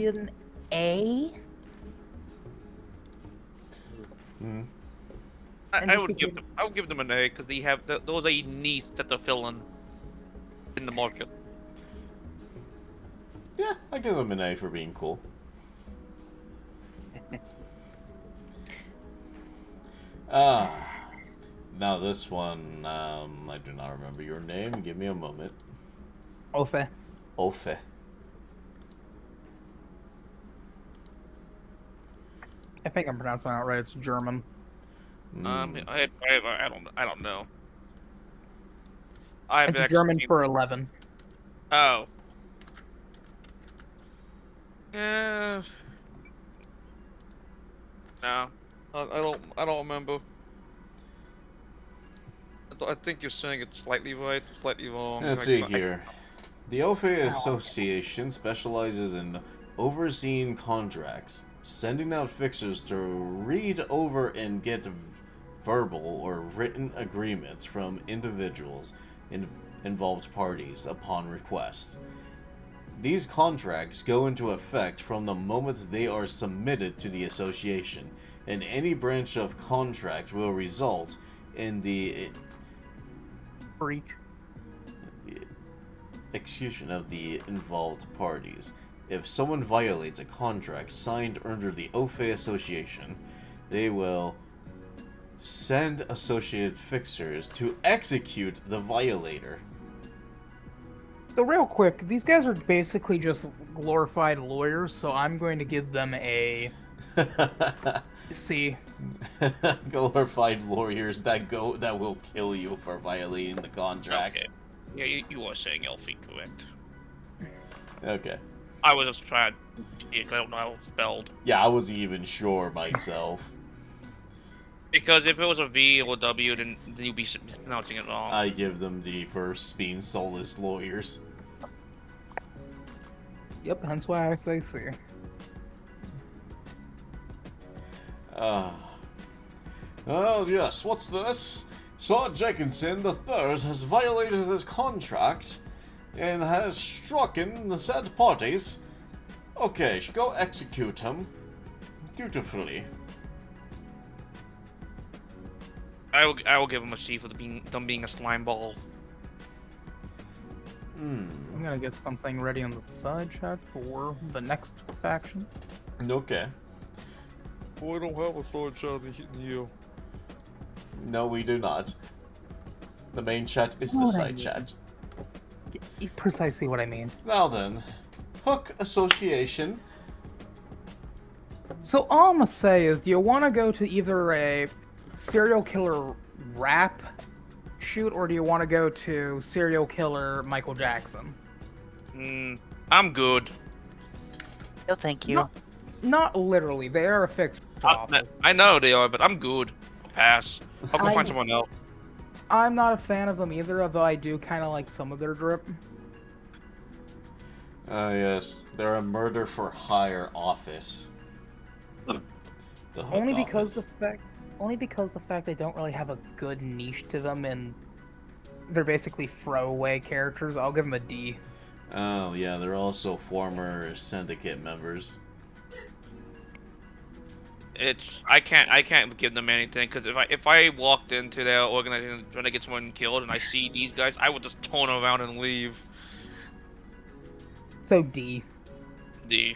Speaker 2: an A.
Speaker 1: Hmm.
Speaker 2: And
Speaker 4: I
Speaker 2: just
Speaker 4: would
Speaker 2: because-
Speaker 4: give them an A because they have those are needs that they're filling in the market.
Speaker 1: Yeah, I give them an A for being cool. Now this one, I do not remember your name. Give me a moment.
Speaker 2: Ofe.
Speaker 1: Ofe.
Speaker 2: I think I'm pronouncing it right. It's German.
Speaker 4: I don't know. I've
Speaker 2: It's
Speaker 4: actually
Speaker 2: German
Speaker 4: seen-
Speaker 2: for 11.
Speaker 4: Oh. Yeah. No, I don't remember. I think you're saying it slightly right, slightly wrong.
Speaker 1: Let's see here. The Ofe Association specializes in overseeing contracts, sending out fixers to read over and get verbal or written agreements from individuals and involved parties upon request. These contracts go into effect from the moment they are submitted to the association, and any branch of contract will result in the
Speaker 2: Breach.
Speaker 1: execution of the involved parties. If someone violates a contract signed under the Ofe Association, they will send associated fixers to execute the violator.
Speaker 2: So real quick, these guys are basically just glorified lawyers, so I'm going to give them a C.
Speaker 1: Glorified lawyers that will kill you for violating the contract.
Speaker 4: Okay. Yeah, you are saying Elfie correct.
Speaker 1: Okay.
Speaker 4: I was just trying. I don't know how it's spelled.
Speaker 1: Yeah, I wasn't even sure myself.
Speaker 4: Because if it was a V or W, then you'd be pronouncing it wrong.
Speaker 1: I give them the first being soulless lawyers.
Speaker 2: Yep, hence why I say C.
Speaker 1: Oh yes, what's this? Sir Jenkinson III has violated his contract and has stricken the said parties. Okay, go execute him dutifully.
Speaker 4: I will give him a C for them being a slime ball.
Speaker 2: I'm gonna get something ready on the side chat for the next faction.
Speaker 1: Okay.
Speaker 4: Oh, I don't have a sword shot in you.
Speaker 1: No, we do not. The main chat is the
Speaker 2: What I
Speaker 1: side
Speaker 2: mean.
Speaker 1: chat.
Speaker 2: Precisely what I mean.
Speaker 1: Now then, Hook Association.
Speaker 2: So all I'm gonna say is, do you want to go to either a serial killer rap shoot, or do you want to go to serial killer Michael Jackson?
Speaker 4: I'm good.
Speaker 3: No, thank you.
Speaker 2: No. Not literally. They are a fixed office.
Speaker 4: I know they are, but I'm good. I'll pass. I'll go
Speaker 2: I-
Speaker 4: find someone else.
Speaker 2: I'm not a fan of them either, although I do kind of like some of their drip.
Speaker 1: Yes, they're a murder for hire office. The Hook
Speaker 2: Only because
Speaker 1: office.
Speaker 2: the fact they don't really have a good niche to them, and they're basically throwaway characters. I'll give them a D.
Speaker 1: Oh yeah, they're also former syndicate members.
Speaker 4: I can't give them anything because if I walked into their organization trying to get someone killed and I see these guys, I would just turn around and leave.
Speaker 2: So D.
Speaker 4: The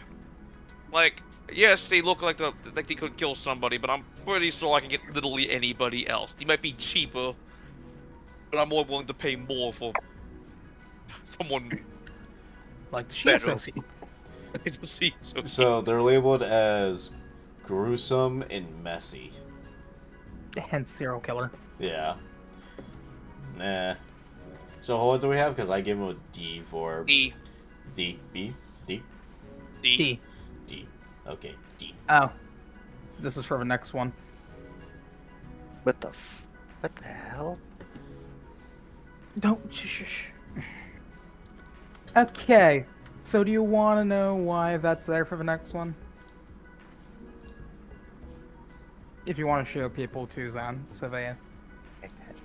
Speaker 4: like yes, they look like they could kill somebody, but I'm pretty sure I can get literally anybody else. They might be cheaper, but I'm more willing to pay more for someone
Speaker 2: Like the She
Speaker 4: better.
Speaker 2: Associate.
Speaker 1: So they're labeled as gruesome and messy.
Speaker 2: Hence serial killer.
Speaker 1: Yeah. Nah. So what do we have? Because I gave him a D for...
Speaker 4: D.
Speaker 1: D. B? D?
Speaker 4: D.
Speaker 2: D.
Speaker 1: D. Okay, D.
Speaker 2: Oh. This is for the next one.
Speaker 3: What the hell?
Speaker 2: Don't shush. Okay. So do you want to know why that's there for the next one? If you want to show people to Xzion, so they...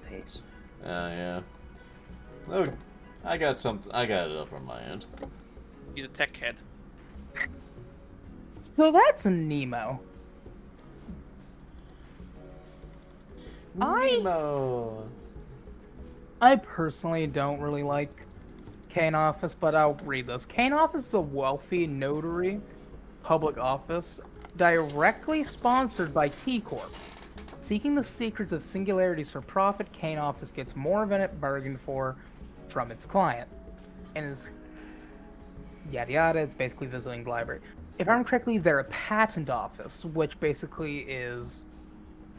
Speaker 3: Pace.
Speaker 1: Yeah. Oh, I got it up on my end.
Speaker 4: He's a tech head.
Speaker 2: So that's Nemo.
Speaker 1: Nemo.
Speaker 2: I personally don't really like Kane Office, but I'll read this. Kane Office is a wealthy notary public office directly sponsored by T Corp. Seeking the secrets of singularities for profit, Kane Office gets more than it bargained for from its client. And is yada yada, it's basically visiting the library. If I remember correctly, they're a patent office, which basically is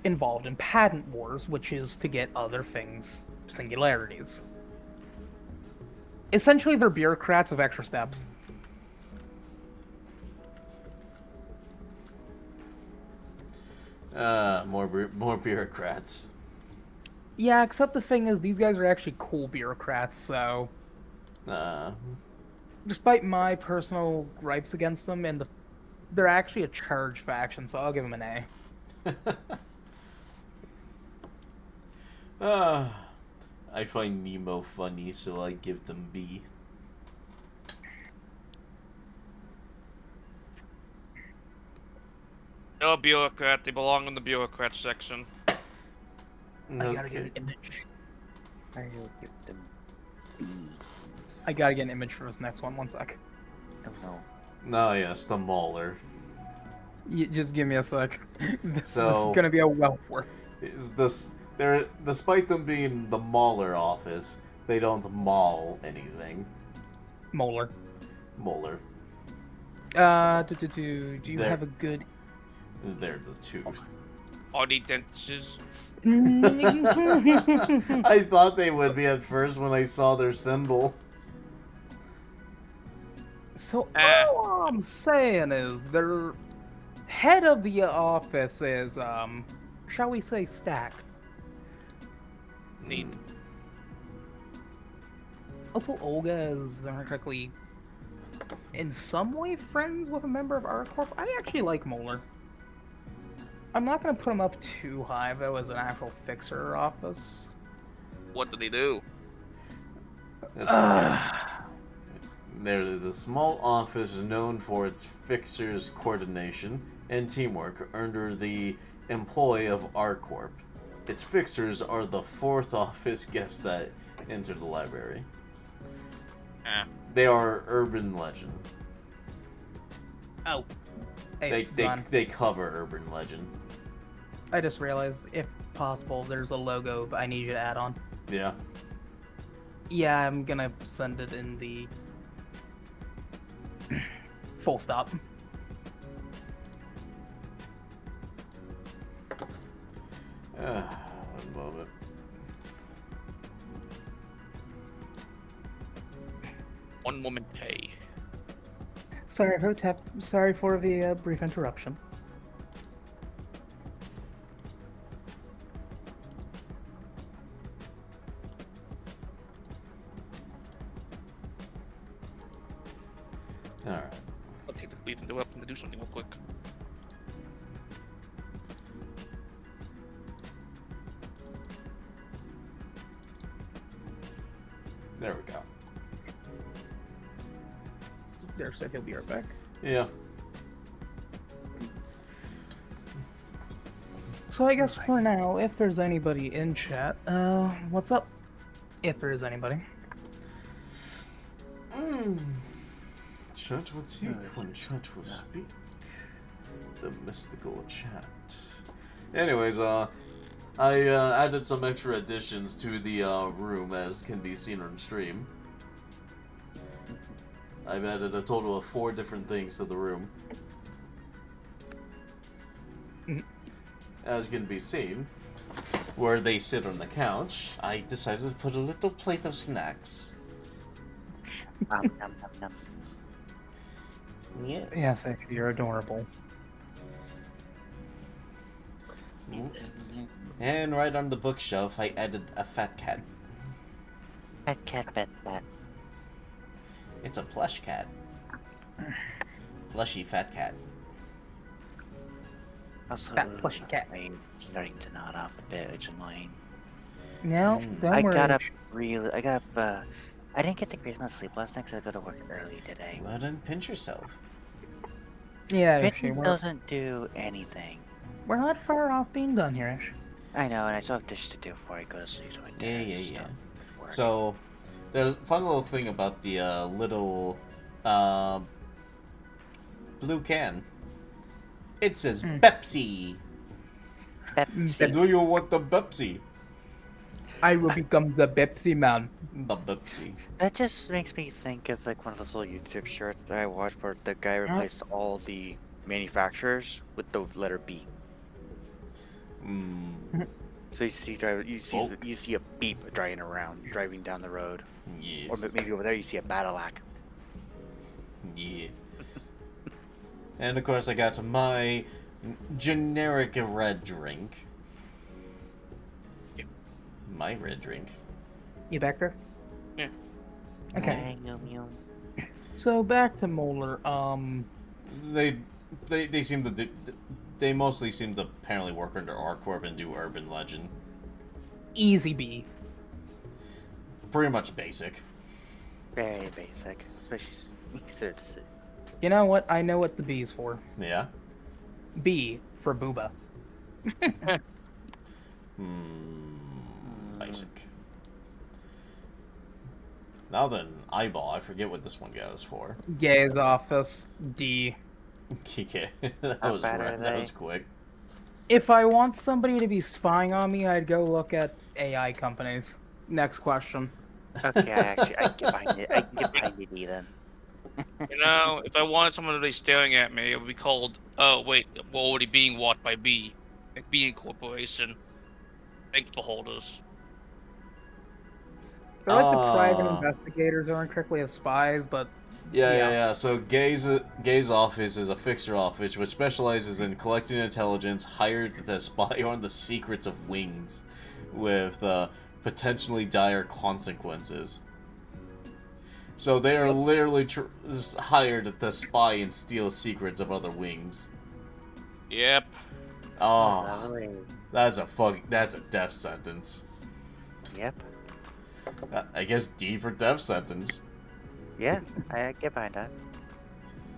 Speaker 2: involved in patent wars, which is to get other things singularities. Essentially, they're bureaucrats with extra steps.
Speaker 1: More bureaucrats.
Speaker 2: Yeah, except the thing is, these guys are actually cool bureaucrats, so... Despite my personal gripes against them, they're actually a charge faction, so I'll give them an A.
Speaker 1: I find Nemo funny, so I give them B.
Speaker 4: They're a bureaucrat. They belong in the bureaucrat section.
Speaker 2: I gotta get an image.
Speaker 3: I will give them B.
Speaker 2: I gotta get an image for this next one sec.
Speaker 3: Oh no.
Speaker 1: No, yes, the Mauler.
Speaker 2: Just give me a sec. This
Speaker 1: So-
Speaker 2: is gonna be a wealth war.
Speaker 1: Is this? Despite them being the Mauler office, they don't maul anything.
Speaker 2: Molar.
Speaker 1: Molar.
Speaker 2: Do you
Speaker 1: There.
Speaker 2: have a good...
Speaker 1: They're the tooth.
Speaker 4: Are they dentists?
Speaker 1: I thought they would be at first when I saw their symbol.
Speaker 2: So all I'm saying is their head of the office is, shall we say, stacked.
Speaker 4: Neat.
Speaker 2: Also, Olga is, if I remember correctly, in some way friends with a member of our corp. I actually like Molar. I'm not gonna put him up too high though as an actual fixer office.
Speaker 4: What do they do?
Speaker 1: That's right. There is a small office known for its fixers' coordination and teamwork under the employ of R-Corp. Its fixers are the fourth office guests that enter the library. They are urban legend.
Speaker 2: Oh. Hey,
Speaker 1: They cover urban legend.
Speaker 2: I just realized, if possible, there's a logo that I need you to add on.
Speaker 1: Yeah.
Speaker 2: Yeah, I'm gonna send it in the full stop.
Speaker 1: One moment.
Speaker 4: One moment pay.
Speaker 2: Sorry, Hotep. Sorry for the brief interruption.
Speaker 1: Alright.
Speaker 4: I'll take the brief interruption to do something real quick.
Speaker 1: There we go.
Speaker 2: There, so he'll be right back.
Speaker 1: Yeah.
Speaker 2: So I guess for now, if there's anybody in chat, what's up? If there is anybody.
Speaker 1: Chat would seek when chat will speak. The mystical chat. Anyways, I added some extra additions to the room, as can be seen on stream. I've added a total of 4 different things to the room. As can be seen, where they sit on the couch, I decided to put a little plate of snacks.
Speaker 3: Nom, nom, nom, nom.
Speaker 1: Yes.
Speaker 2: Yes, you're adorable.
Speaker 1: And right on the bookshelf, I added a fat cat.
Speaker 3: Fat cat, fat cat.
Speaker 1: It's a plush cat. Plushy fat cat.
Speaker 3: Also,
Speaker 2: Fat plushy cat.
Speaker 3: I'm starting to nod off a bit, which is annoying.
Speaker 2: No, don't
Speaker 3: I
Speaker 2: worry.
Speaker 3: got up I didn't get the greatest amount of sleep last night because I got to work early today.
Speaker 1: Well then, pinch yourself.
Speaker 2: Yeah,
Speaker 3: Pinching
Speaker 2: actually,
Speaker 3: doesn't do anything.
Speaker 2: we're not far off being done here, Ish.
Speaker 3: I know, and I still have dishes to do before I go to sleep, so I
Speaker 1: Yeah,
Speaker 3: did
Speaker 1: yeah, yeah.
Speaker 3: stuff before.
Speaker 1: So, there's a fun little thing about the little blue can. It says Pepsi.
Speaker 3: Pepsi.
Speaker 1: Do you want the Pepsi?
Speaker 2: I will become the Pepsi man.
Speaker 1: The Pepsi.
Speaker 3: That just makes me think of like one of those little YouTube shorts that I watched where the guy replaced all the manufacturers with the letter B. So you see you see a beep driving down the road,
Speaker 1: Yes.
Speaker 3: or maybe over there you see a Badillac.
Speaker 1: Yeah. And of course I got my generic red drink.
Speaker 4: Yep.
Speaker 1: My red drink.
Speaker 2: You back there?
Speaker 4: Yeah.
Speaker 2: Okay.
Speaker 3: Meow, meow.
Speaker 2: So back to Molar.
Speaker 1: They seem to they mostly seem to apparently work under R-Corp and do Urban Legend.
Speaker 2: Easy B.
Speaker 1: Pretty much basic.
Speaker 3: Very basic, especially easier to see.
Speaker 2: You know what? I know what the B is for.
Speaker 1: Yeah?
Speaker 2: B for booba.
Speaker 1: Basic. Now then, eyeball. I forget what this one goes for.
Speaker 2: Gay's office. D.
Speaker 1: Okay, that
Speaker 3: How
Speaker 1: was
Speaker 3: bad are
Speaker 1: right. That
Speaker 3: they?
Speaker 1: was quick.
Speaker 2: If I want somebody to be spying on me, I'd go look at AI companies. Next question.
Speaker 3: Okay, I can get behind it. I can get behind it, then.
Speaker 4: You know, if I wanted someone to be staring at me, it would be called, oh wait, we're already being watched by B. Like B Incorporation. Thanks, beholders.
Speaker 2: They're like the private investigators, aren't correctly as spies, but
Speaker 1: Yeah. So Gay's office is a fixer office which specializes in collecting intelligence hired to spy on the secrets of wings with potentially dire consequences. So they are literally hired to spy and steal secrets of other wings.
Speaker 4: Yep.
Speaker 1: Oh,
Speaker 3: Lovely.
Speaker 1: that's a death sentence.
Speaker 3: Yep.
Speaker 1: I guess D for death sentence.
Speaker 3: Yeah, I get behind that.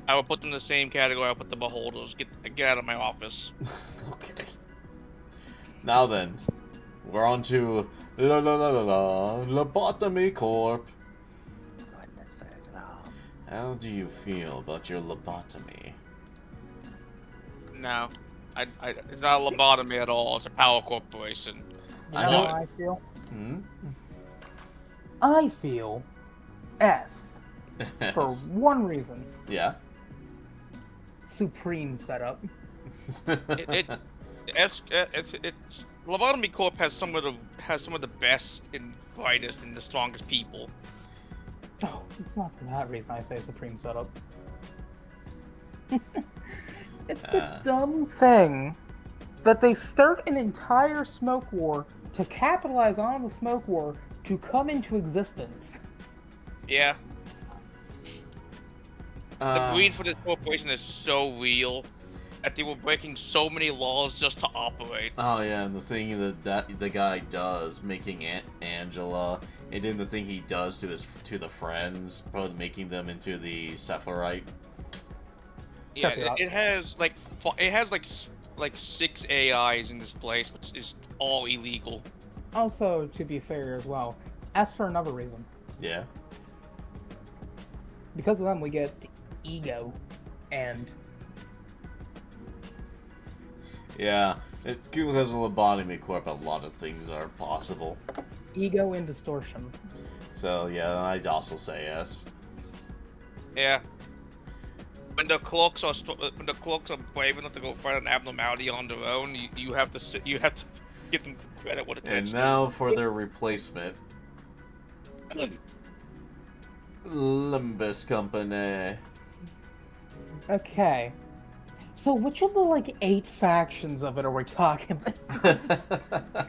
Speaker 4: I would put them in the same category I put the beholders. Get out of my office.
Speaker 1: Okay. Now then, we're on to Lobotomy Corp.
Speaker 3: Goodness, no.
Speaker 1: How do you feel about your lobotomy?
Speaker 4: No. It's not a lobotomy at all. It's a power corporation.
Speaker 2: you
Speaker 1: I
Speaker 2: know
Speaker 1: know
Speaker 2: how I feel?
Speaker 1: Hmm?
Speaker 2: I feel S for one reason.
Speaker 1: Yeah?
Speaker 2: Supreme setup.
Speaker 4: Lobotomy Corp has some of the best and brightest and the strongest people.
Speaker 2: Oh, it's not for that reason I say Supreme setup. It's the dumb thing that they start an entire smoke war to capitalize on the smoke war to come into existence.
Speaker 4: Yeah. The greed for this corporation is so real that they were breaking so many laws just to operate.
Speaker 1: Oh yeah, and the thing that the guy does, making Angela, and then the thing he does to the friends, probably making them into the Cephalorite.
Speaker 4: Yeah,
Speaker 2: Check it out.
Speaker 4: it has like like 6 AIs in this place, which is all illegal.
Speaker 2: Also, to be fair as well, as for another reason,
Speaker 1: Yeah.
Speaker 2: because of them we get ego, and
Speaker 1: Yeah. Because of Lobotomy Corp, a lot of things are possible.
Speaker 2: ego and distortion.
Speaker 1: So, yeah, I'd also say yes.
Speaker 4: Yeah. When the cloaks are brave enough to go find an abnormality on their own, you have to give them credit what it
Speaker 1: And
Speaker 4: takes.
Speaker 1: now for their replacement. Limbus Company.
Speaker 2: Okay. So which of the, like, 8 factions of it are we talking about?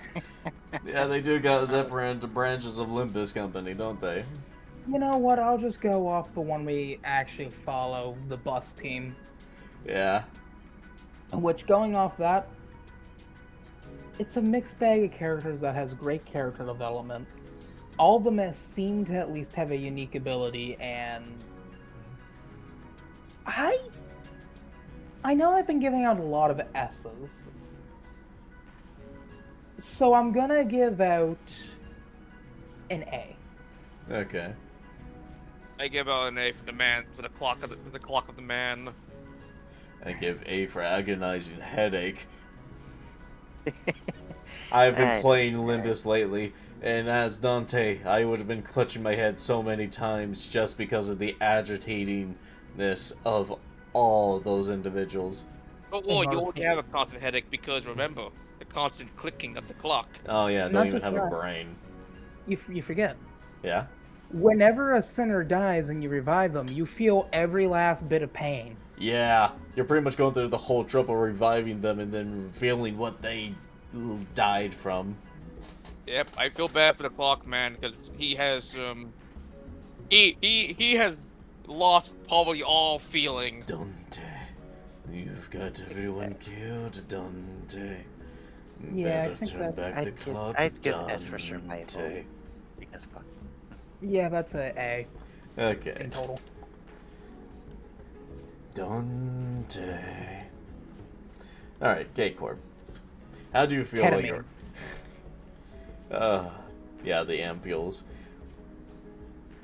Speaker 1: Yeah, they do got different branches of Limbus Company, don't they?
Speaker 2: You know what, I'll just go off the one we actually follow, the bus team.
Speaker 1: Yeah.
Speaker 2: Which, going off that, it's a mixed bag of characters that has great character development. All of them seem to at least have a unique ability, and I know I've been giving out a lot of S's. So I'm gonna give out an A.
Speaker 1: Okay.
Speaker 4: I give out an A for the man, for the clock of the man.
Speaker 1: I give A for agonizing headache. I've been playing Limbus lately, and as Dante, I would have been clutching my head so many times just because of the agitatingness of all those individuals.
Speaker 4: But well, you won't have a constant headache because remember the constant clicking of the clock.
Speaker 1: Oh yeah,
Speaker 2: Not
Speaker 1: don't even
Speaker 2: just
Speaker 1: have a
Speaker 2: that.
Speaker 1: brain.
Speaker 2: You forget.
Speaker 1: Yeah?
Speaker 2: Whenever a sinner dies and you revive them, you feel every last bit of pain.
Speaker 1: Yeah, you're pretty much going through the whole trouble reviving them and then revealing what they died from.
Speaker 4: Yep, I feel bad for the clock man because he has he has lost probably all feeling.
Speaker 1: Dante, you've got everyone killed, Dante.
Speaker 2: Yeah, I
Speaker 1: Better
Speaker 2: think
Speaker 1: turn
Speaker 2: that-
Speaker 1: back the clock,
Speaker 3: I'd give S for survival.
Speaker 1: Dante.
Speaker 3: Because fuck.
Speaker 2: Yeah, that's a A
Speaker 1: Okay.
Speaker 2: in total.
Speaker 1: Dante. Alright, K-Corp. How do you feel like
Speaker 2: Ketamine.
Speaker 1: yeah, the ampules.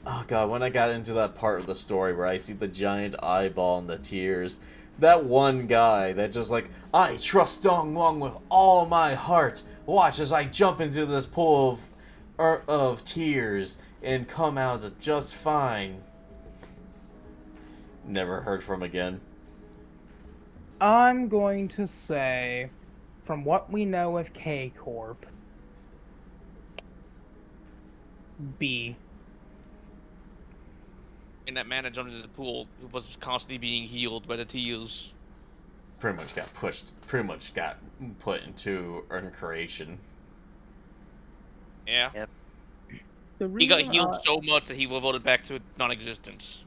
Speaker 1: Oh god, when I got into that part of the story where I see the giant eyeball and the tears, that one guy that just like, I trust Dong Wong with all my heart. Watch as I jump into this pool of tears and come out just fine. Never heard from again.
Speaker 2: I'm going to say, from what we know of K-Corp, B.
Speaker 4: And that man that jumped into the pool who was constantly being healed by the tears.
Speaker 1: Pretty much got put into Earn Creation.
Speaker 4: Yeah.
Speaker 3: Yep.
Speaker 2: The
Speaker 4: He got
Speaker 2: reason
Speaker 4: healed so much that he reverted back to non-existence.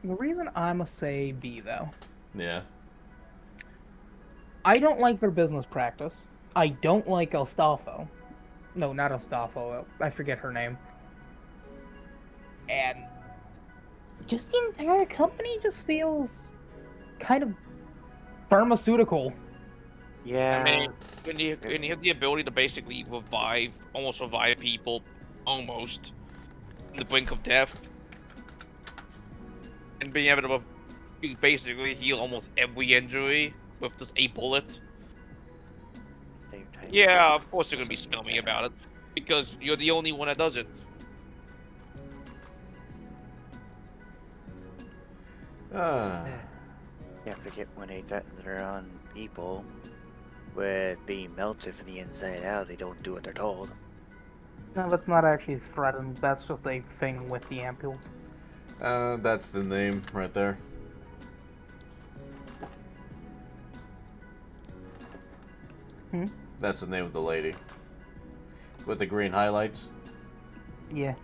Speaker 2: The reason I'ma say B, though,
Speaker 1: Yeah.
Speaker 2: I don't like their business practice. I don't like Astolfo. No, not Astolfo. I forget her name. And just the entire company just feels kind of pharmaceutical.
Speaker 3: Yeah.
Speaker 4: I mean, when you have the ability to basically almost revive people, on the brink of death, and being able to basically heal almost every injury with just a bullet.
Speaker 3: Same time.
Speaker 4: Yeah, of course they're gonna be scummy about it, because you're the only one that does it.
Speaker 3: Yeah, forget when they threaten their own people with being melted from the inside out, they don't do what they're told.
Speaker 2: No, that's not actually threatened. That's just a thing with the ampules.
Speaker 1: That's the name right there.
Speaker 2: Hmm?
Speaker 1: That's the name of the lady. With the green highlights.
Speaker 2: Yeah.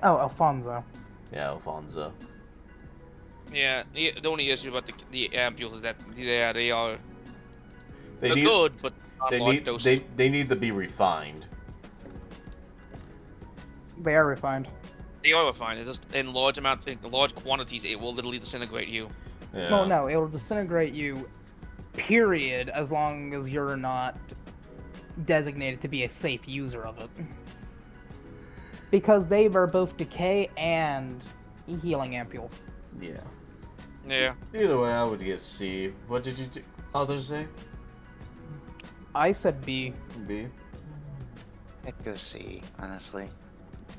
Speaker 2: Oh, Alfonso.
Speaker 1: Yeah, Alfonso.
Speaker 4: Yeah, the only issue about the ampules is that they are
Speaker 1: They
Speaker 4: they're
Speaker 1: need,
Speaker 4: good, but not
Speaker 1: they
Speaker 4: large
Speaker 1: need,
Speaker 4: doses.
Speaker 1: they need to be refined.
Speaker 2: They are refined.
Speaker 4: They are refined. It's just in large quantities, it will literally disintegrate you.
Speaker 1: Yeah.
Speaker 2: Well, no, it'll disintegrate you, period, as long as you're not designated to be a safe user of it. Because they are both decay and healing ampules.
Speaker 1: Yeah.
Speaker 4: Yeah.
Speaker 1: Either way, I would get C. What did you others say?
Speaker 2: I said B.
Speaker 1: B.
Speaker 3: I'd go C, honestly.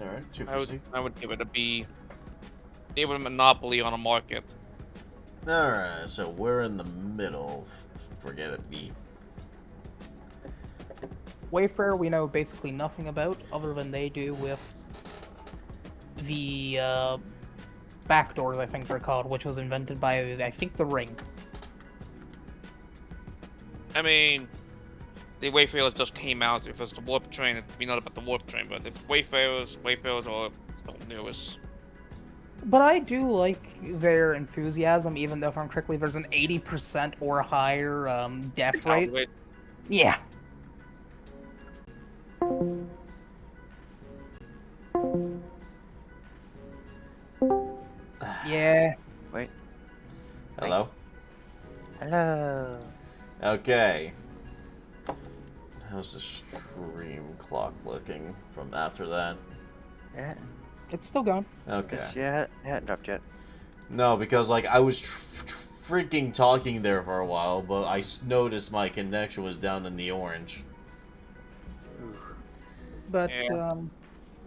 Speaker 1: Alright, 2 for C.
Speaker 4: I would give it a B. They have a monopoly on a market.
Speaker 1: Alright, so we're in the middle. Forget it, B.
Speaker 2: Wayfarer we know basically nothing about, other than they do with the backdoors, I think they're called, which was invented by, I think, the Ring.
Speaker 4: I mean, the Wayfarers just came out. If it was the Warp Train, it'd be not about the Warp Train, but if Wayfarers are still newest.
Speaker 2: But I do like their enthusiasm, even though, if I'm correctly, there's an 80% or higher death rate.
Speaker 4: Wait,
Speaker 2: Yeah. Yeah.
Speaker 3: Wait.
Speaker 1: Hello?
Speaker 3: Hello.
Speaker 1: Okay. How's the stream clock looking from after that?
Speaker 3: Yeah.
Speaker 2: It's still going.
Speaker 1: Okay.
Speaker 3: Yeah, hadn't dropped yet.
Speaker 1: No, because, like, I was freaking talking there for a while, but I noticed my connection was down in the orange.
Speaker 2: But,
Speaker 4: Yeah.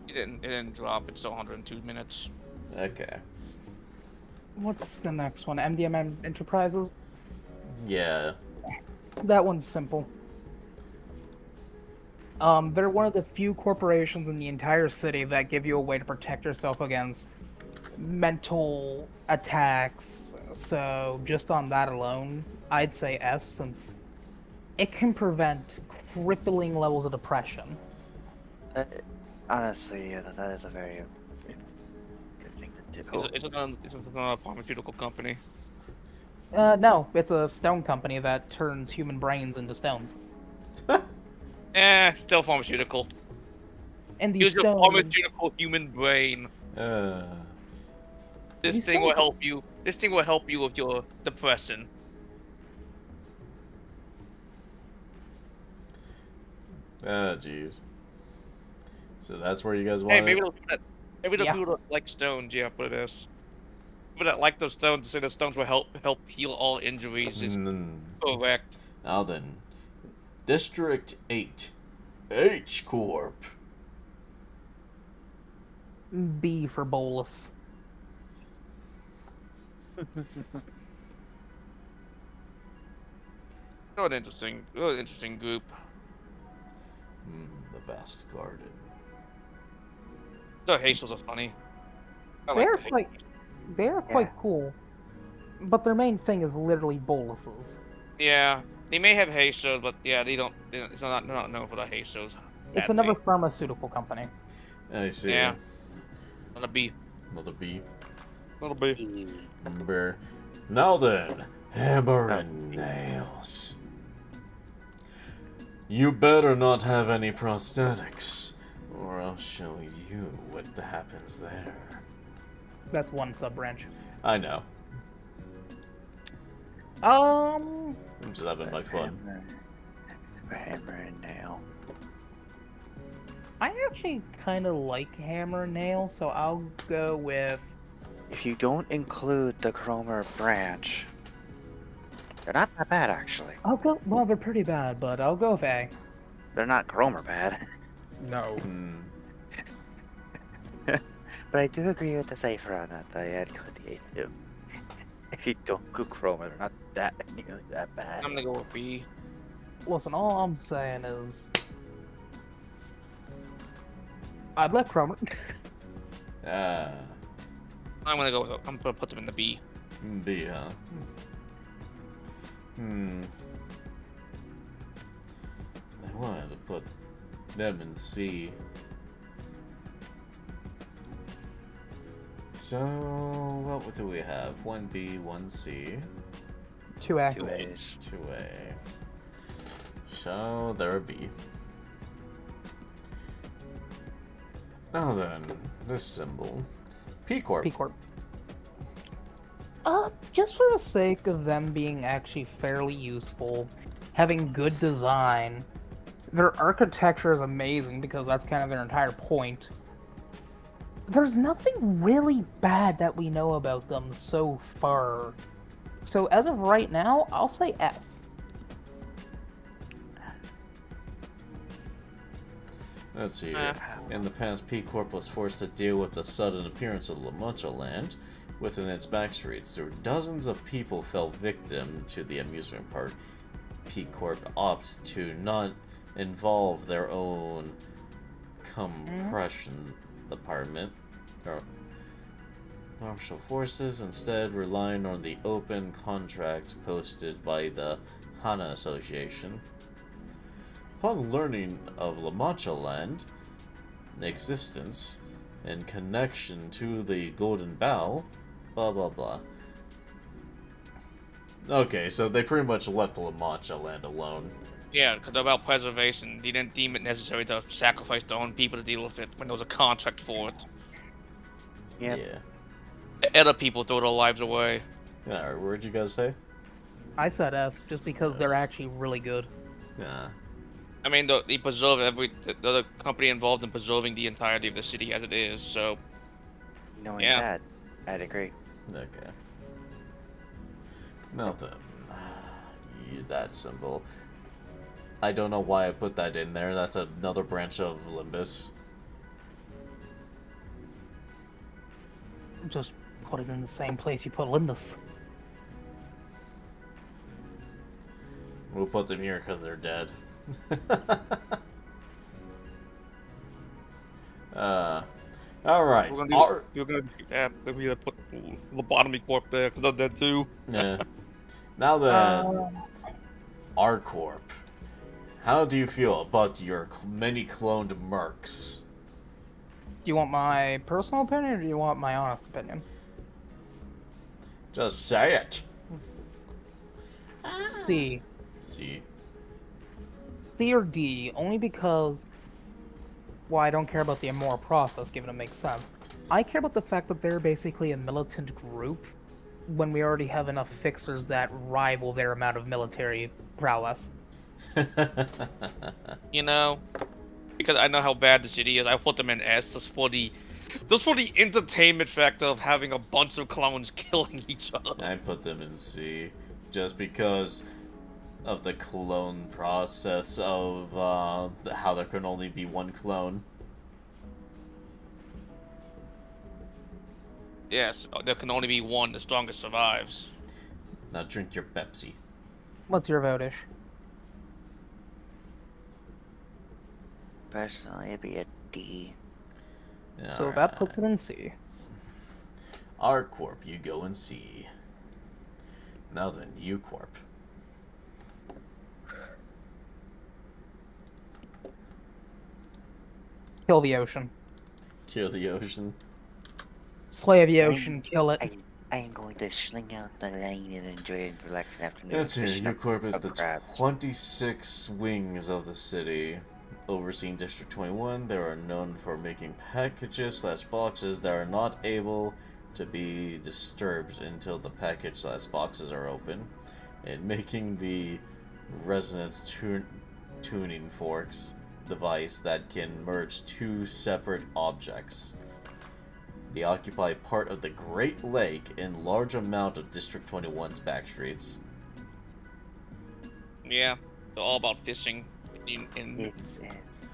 Speaker 4: It didn't drop. It's still 102 minutes.
Speaker 1: Okay.
Speaker 2: what's the next one? MDM Enterprises?
Speaker 1: Yeah.
Speaker 2: That one's simple. They're one of the few corporations in the entire city that give you a way to protect yourself against mental attacks. So just on that alone, I'd say S, since it can prevent crippling levels of depression.
Speaker 3: Honestly, yeah, that is a very good thing to do.
Speaker 4: It's not a pharmaceutical company.
Speaker 2: No, it's a stone company that turns human brains into stones.
Speaker 4: Still pharmaceutical.
Speaker 2: And these
Speaker 4: Use your
Speaker 2: stones...
Speaker 4: pharmaceutical human brain. This
Speaker 2: These
Speaker 4: thing will
Speaker 2: stones-
Speaker 4: help you. This thing will help you with your depression.
Speaker 1: Ah, jeez. So that's where you guys want
Speaker 4: Hey,
Speaker 1: it?
Speaker 4: maybe the
Speaker 2: Yeah.
Speaker 4: people that like stones, yeah, but it is. People that like those stones say the stones will help heal all injuries is correct.
Speaker 1: Now then, District 8, H Corp.
Speaker 2: B for bolus.
Speaker 4: Really interesting group.
Speaker 1: The vast garden.
Speaker 4: The Hazels are funny. I like
Speaker 2: They're
Speaker 4: the
Speaker 2: quite, they're quite cool, but their main thing is literally boluses.
Speaker 4: Yeah, they may have Hazels, but yeah, they don't. They're not known for the Hazels.
Speaker 2: It's another pharmaceutical company.
Speaker 1: I see.
Speaker 4: Yeah. Not a B.
Speaker 1: Another B.
Speaker 4: Not a B.
Speaker 1: Number. Now then, hammer and nails. You better not have any prosthetics, or I'll show you what happens there.
Speaker 2: That's one sub-branch.
Speaker 1: I know.
Speaker 2: Um,
Speaker 1: I'm just having my fun.
Speaker 3: Hammer and nail.
Speaker 2: I actually kind of like hammer and nail, so I'll go with...
Speaker 3: If you don't include the Chromer branch, they're not that bad actually.
Speaker 2: I'll go... Well, they're pretty bad, but I'll go with A.
Speaker 3: They're not Chromer bad.
Speaker 2: No.
Speaker 1: Hmm.
Speaker 3: But I do agree with the cipher on that. I had go with the A too. If you don't go Chromer, they're not that nearly that bad.
Speaker 4: I'm gonna go with B.
Speaker 2: Listen, all I'm saying is... I'd let Cromer...
Speaker 1: Ah.
Speaker 4: I'm gonna put them in the B.
Speaker 1: B, huh? I wanted to put them in C. So, what do we have? 1B, 1C,
Speaker 2: 2A.
Speaker 3: 2A's.
Speaker 1: 2A. So, they're a B. Now then, this symbol. P Corp.
Speaker 2: P Corp. Just for the sake of them being actually fairly useful, having good design, their architecture is amazing because that's kind of their entire point. There's nothing really bad that we know about them so far. So as of right now, I'll say S.
Speaker 1: Let's see here. In the past, P Corp was forced to deal with the sudden appearance of La Mancha Land within its backstreets. There were dozens of people fell victim to the amusement park. P Corp opted to not involve their own compression department or martial forces, instead relying on the open contract posted by the Hana Association. Upon learning of La Mancha Land existence in connection to the Golden Bough, blah blah blah. Okay, so they pretty much left La Mancha Land alone.
Speaker 4: Yeah, because about preservation, they didn't deem it necessary to sacrifice their own people to deal with it when there was a contract for it.
Speaker 3: Yep.
Speaker 1: Yeah.
Speaker 4: Other people threw their lives away.
Speaker 1: Alright, what'd you guys say?
Speaker 2: I said S just because they're
Speaker 1: Yes.
Speaker 2: actually really good.
Speaker 1: Yeah.
Speaker 4: I mean, they preserve the other company involved in preserving the entirety of the city as it is, so...
Speaker 3: Knowing
Speaker 4: Yeah.
Speaker 3: that, I'd agree.
Speaker 1: Okay. Now then, that symbol. I don't know why I put that in there. That's another branch of Limbus.
Speaker 2: Just put it in the same place you put Limbus.
Speaker 1: We'll put them here because they're dead. Alright.
Speaker 4: We're gonna put Lobotomy Corp there, because they're dead too.
Speaker 1: Yeah. Now then, R Corp. How do you feel about your many cloned mercs?
Speaker 2: Do you want my personal opinion or do you want my honest opinion?
Speaker 1: Just say it.
Speaker 2: C.
Speaker 1: See.
Speaker 2: C or D, only because, well, I don't care about the immoral process, given it makes sense. I care about the fact that they're basically a militant group when we already have enough fixers that rival their amount of military prowess.
Speaker 4: You know, because I know how bad the city is, I put them in S just for the entertainment factor of having a bunch of clones killing each other.
Speaker 1: I put them in C, just because of the clone process of how there can only be one clone.
Speaker 4: Yes, there can only be one, the strongest survives.
Speaker 1: Now drink your Pepsi.
Speaker 2: What's your vote, Ish?
Speaker 3: Personally, it'd be a D.
Speaker 2: So that puts it in C.
Speaker 1: R Corp, you go in C. Now then, U Corp.
Speaker 2: Kill the ocean.
Speaker 1: Kill the ocean.
Speaker 2: Slay the ocean, kill it.
Speaker 3: I am going to sling out the lane and enjoy a relaxing afternoon.
Speaker 1: That's here.
Speaker 3: fishing
Speaker 1: U
Speaker 3: up
Speaker 1: Corp is
Speaker 3: up
Speaker 1: the
Speaker 3: crabs.
Speaker 1: 26 wings of the city. Overseeing District 21, they are known for making packages/boxes that are not able to be disturbed until the package/boxes are open, and making the resonance tuning forks device that can merge two separate objects. They occupy part of the Great Lake in large amount of District 21's backstreets.
Speaker 4: Yeah, they're all about fishing and
Speaker 3: It's,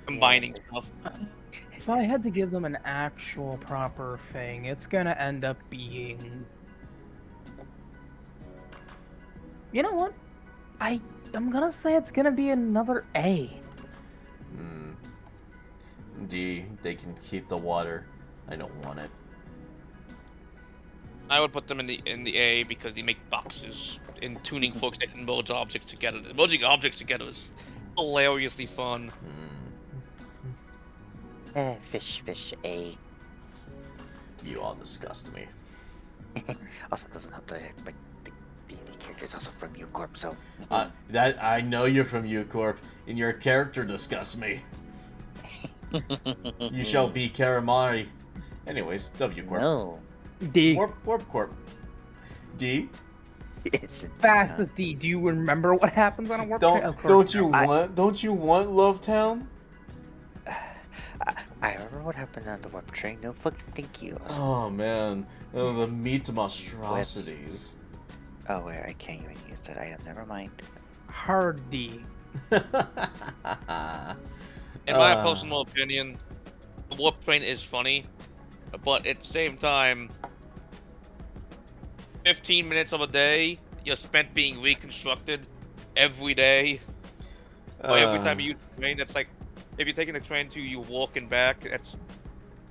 Speaker 4: combining
Speaker 3: yeah,
Speaker 4: stuff.
Speaker 2: If I had to give them an actual proper thing, it's gonna end up being... You know what? I'm gonna say it's gonna be another A.
Speaker 1: D, they can keep the water. I don't want it.
Speaker 4: I would put them in the A because they make boxes and tuning forks that can merge objects together. Merging objects together is hilariously fun.
Speaker 3: Fish, A.
Speaker 1: You all disgust me.
Speaker 3: Also, doesn't have the character is also from U Corp, so.
Speaker 1: That I know you're from U Corp, and your character disgusts me. You shall be Karamari. Anyways, W Corp.
Speaker 3: No.
Speaker 2: D.
Speaker 1: Warp Corp. D?
Speaker 3: It's
Speaker 2: Fastest D. Do you remember what happens on a warp train? Of course
Speaker 1: Don't you want Love Town?
Speaker 3: I remember what happened on the warp train. No fucking thank you.
Speaker 1: Oh man, the meat monstrosities.
Speaker 3: Oh wait, I can't even use that item. Never mind.
Speaker 2: Hard D.
Speaker 4: In my personal opinion, the warp train is funny, but at the same time, 15 minutes of a day you're spent being reconstructed every day. Or every time you use the train, that's like, if you're taking the train to you walking back, that's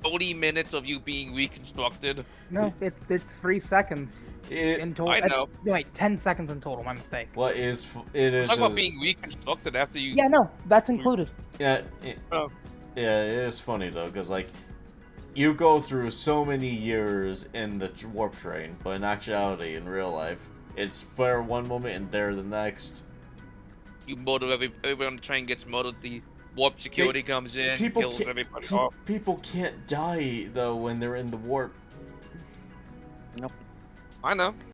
Speaker 4: 40 minutes of you being reconstructed.
Speaker 2: No, it's 3 seconds in total.
Speaker 4: I know.
Speaker 2: Wait, 10 seconds in total. My mistake.
Speaker 1: What is it is
Speaker 4: Talk about
Speaker 1: just-
Speaker 4: being reconstructed after you.
Speaker 2: Yeah, no, that's included.
Speaker 1: yeah
Speaker 4: Oh.
Speaker 1: yeah, it is funny though, because like you go through so many years in the warp train, but in actuality, in real life, it's there one moment and there the next.
Speaker 4: You murder everyone on the train gets murdered. The warp security comes in, kills everybody off.
Speaker 1: People can't die though when they're in the warp.
Speaker 3: Nope.
Speaker 4: I know.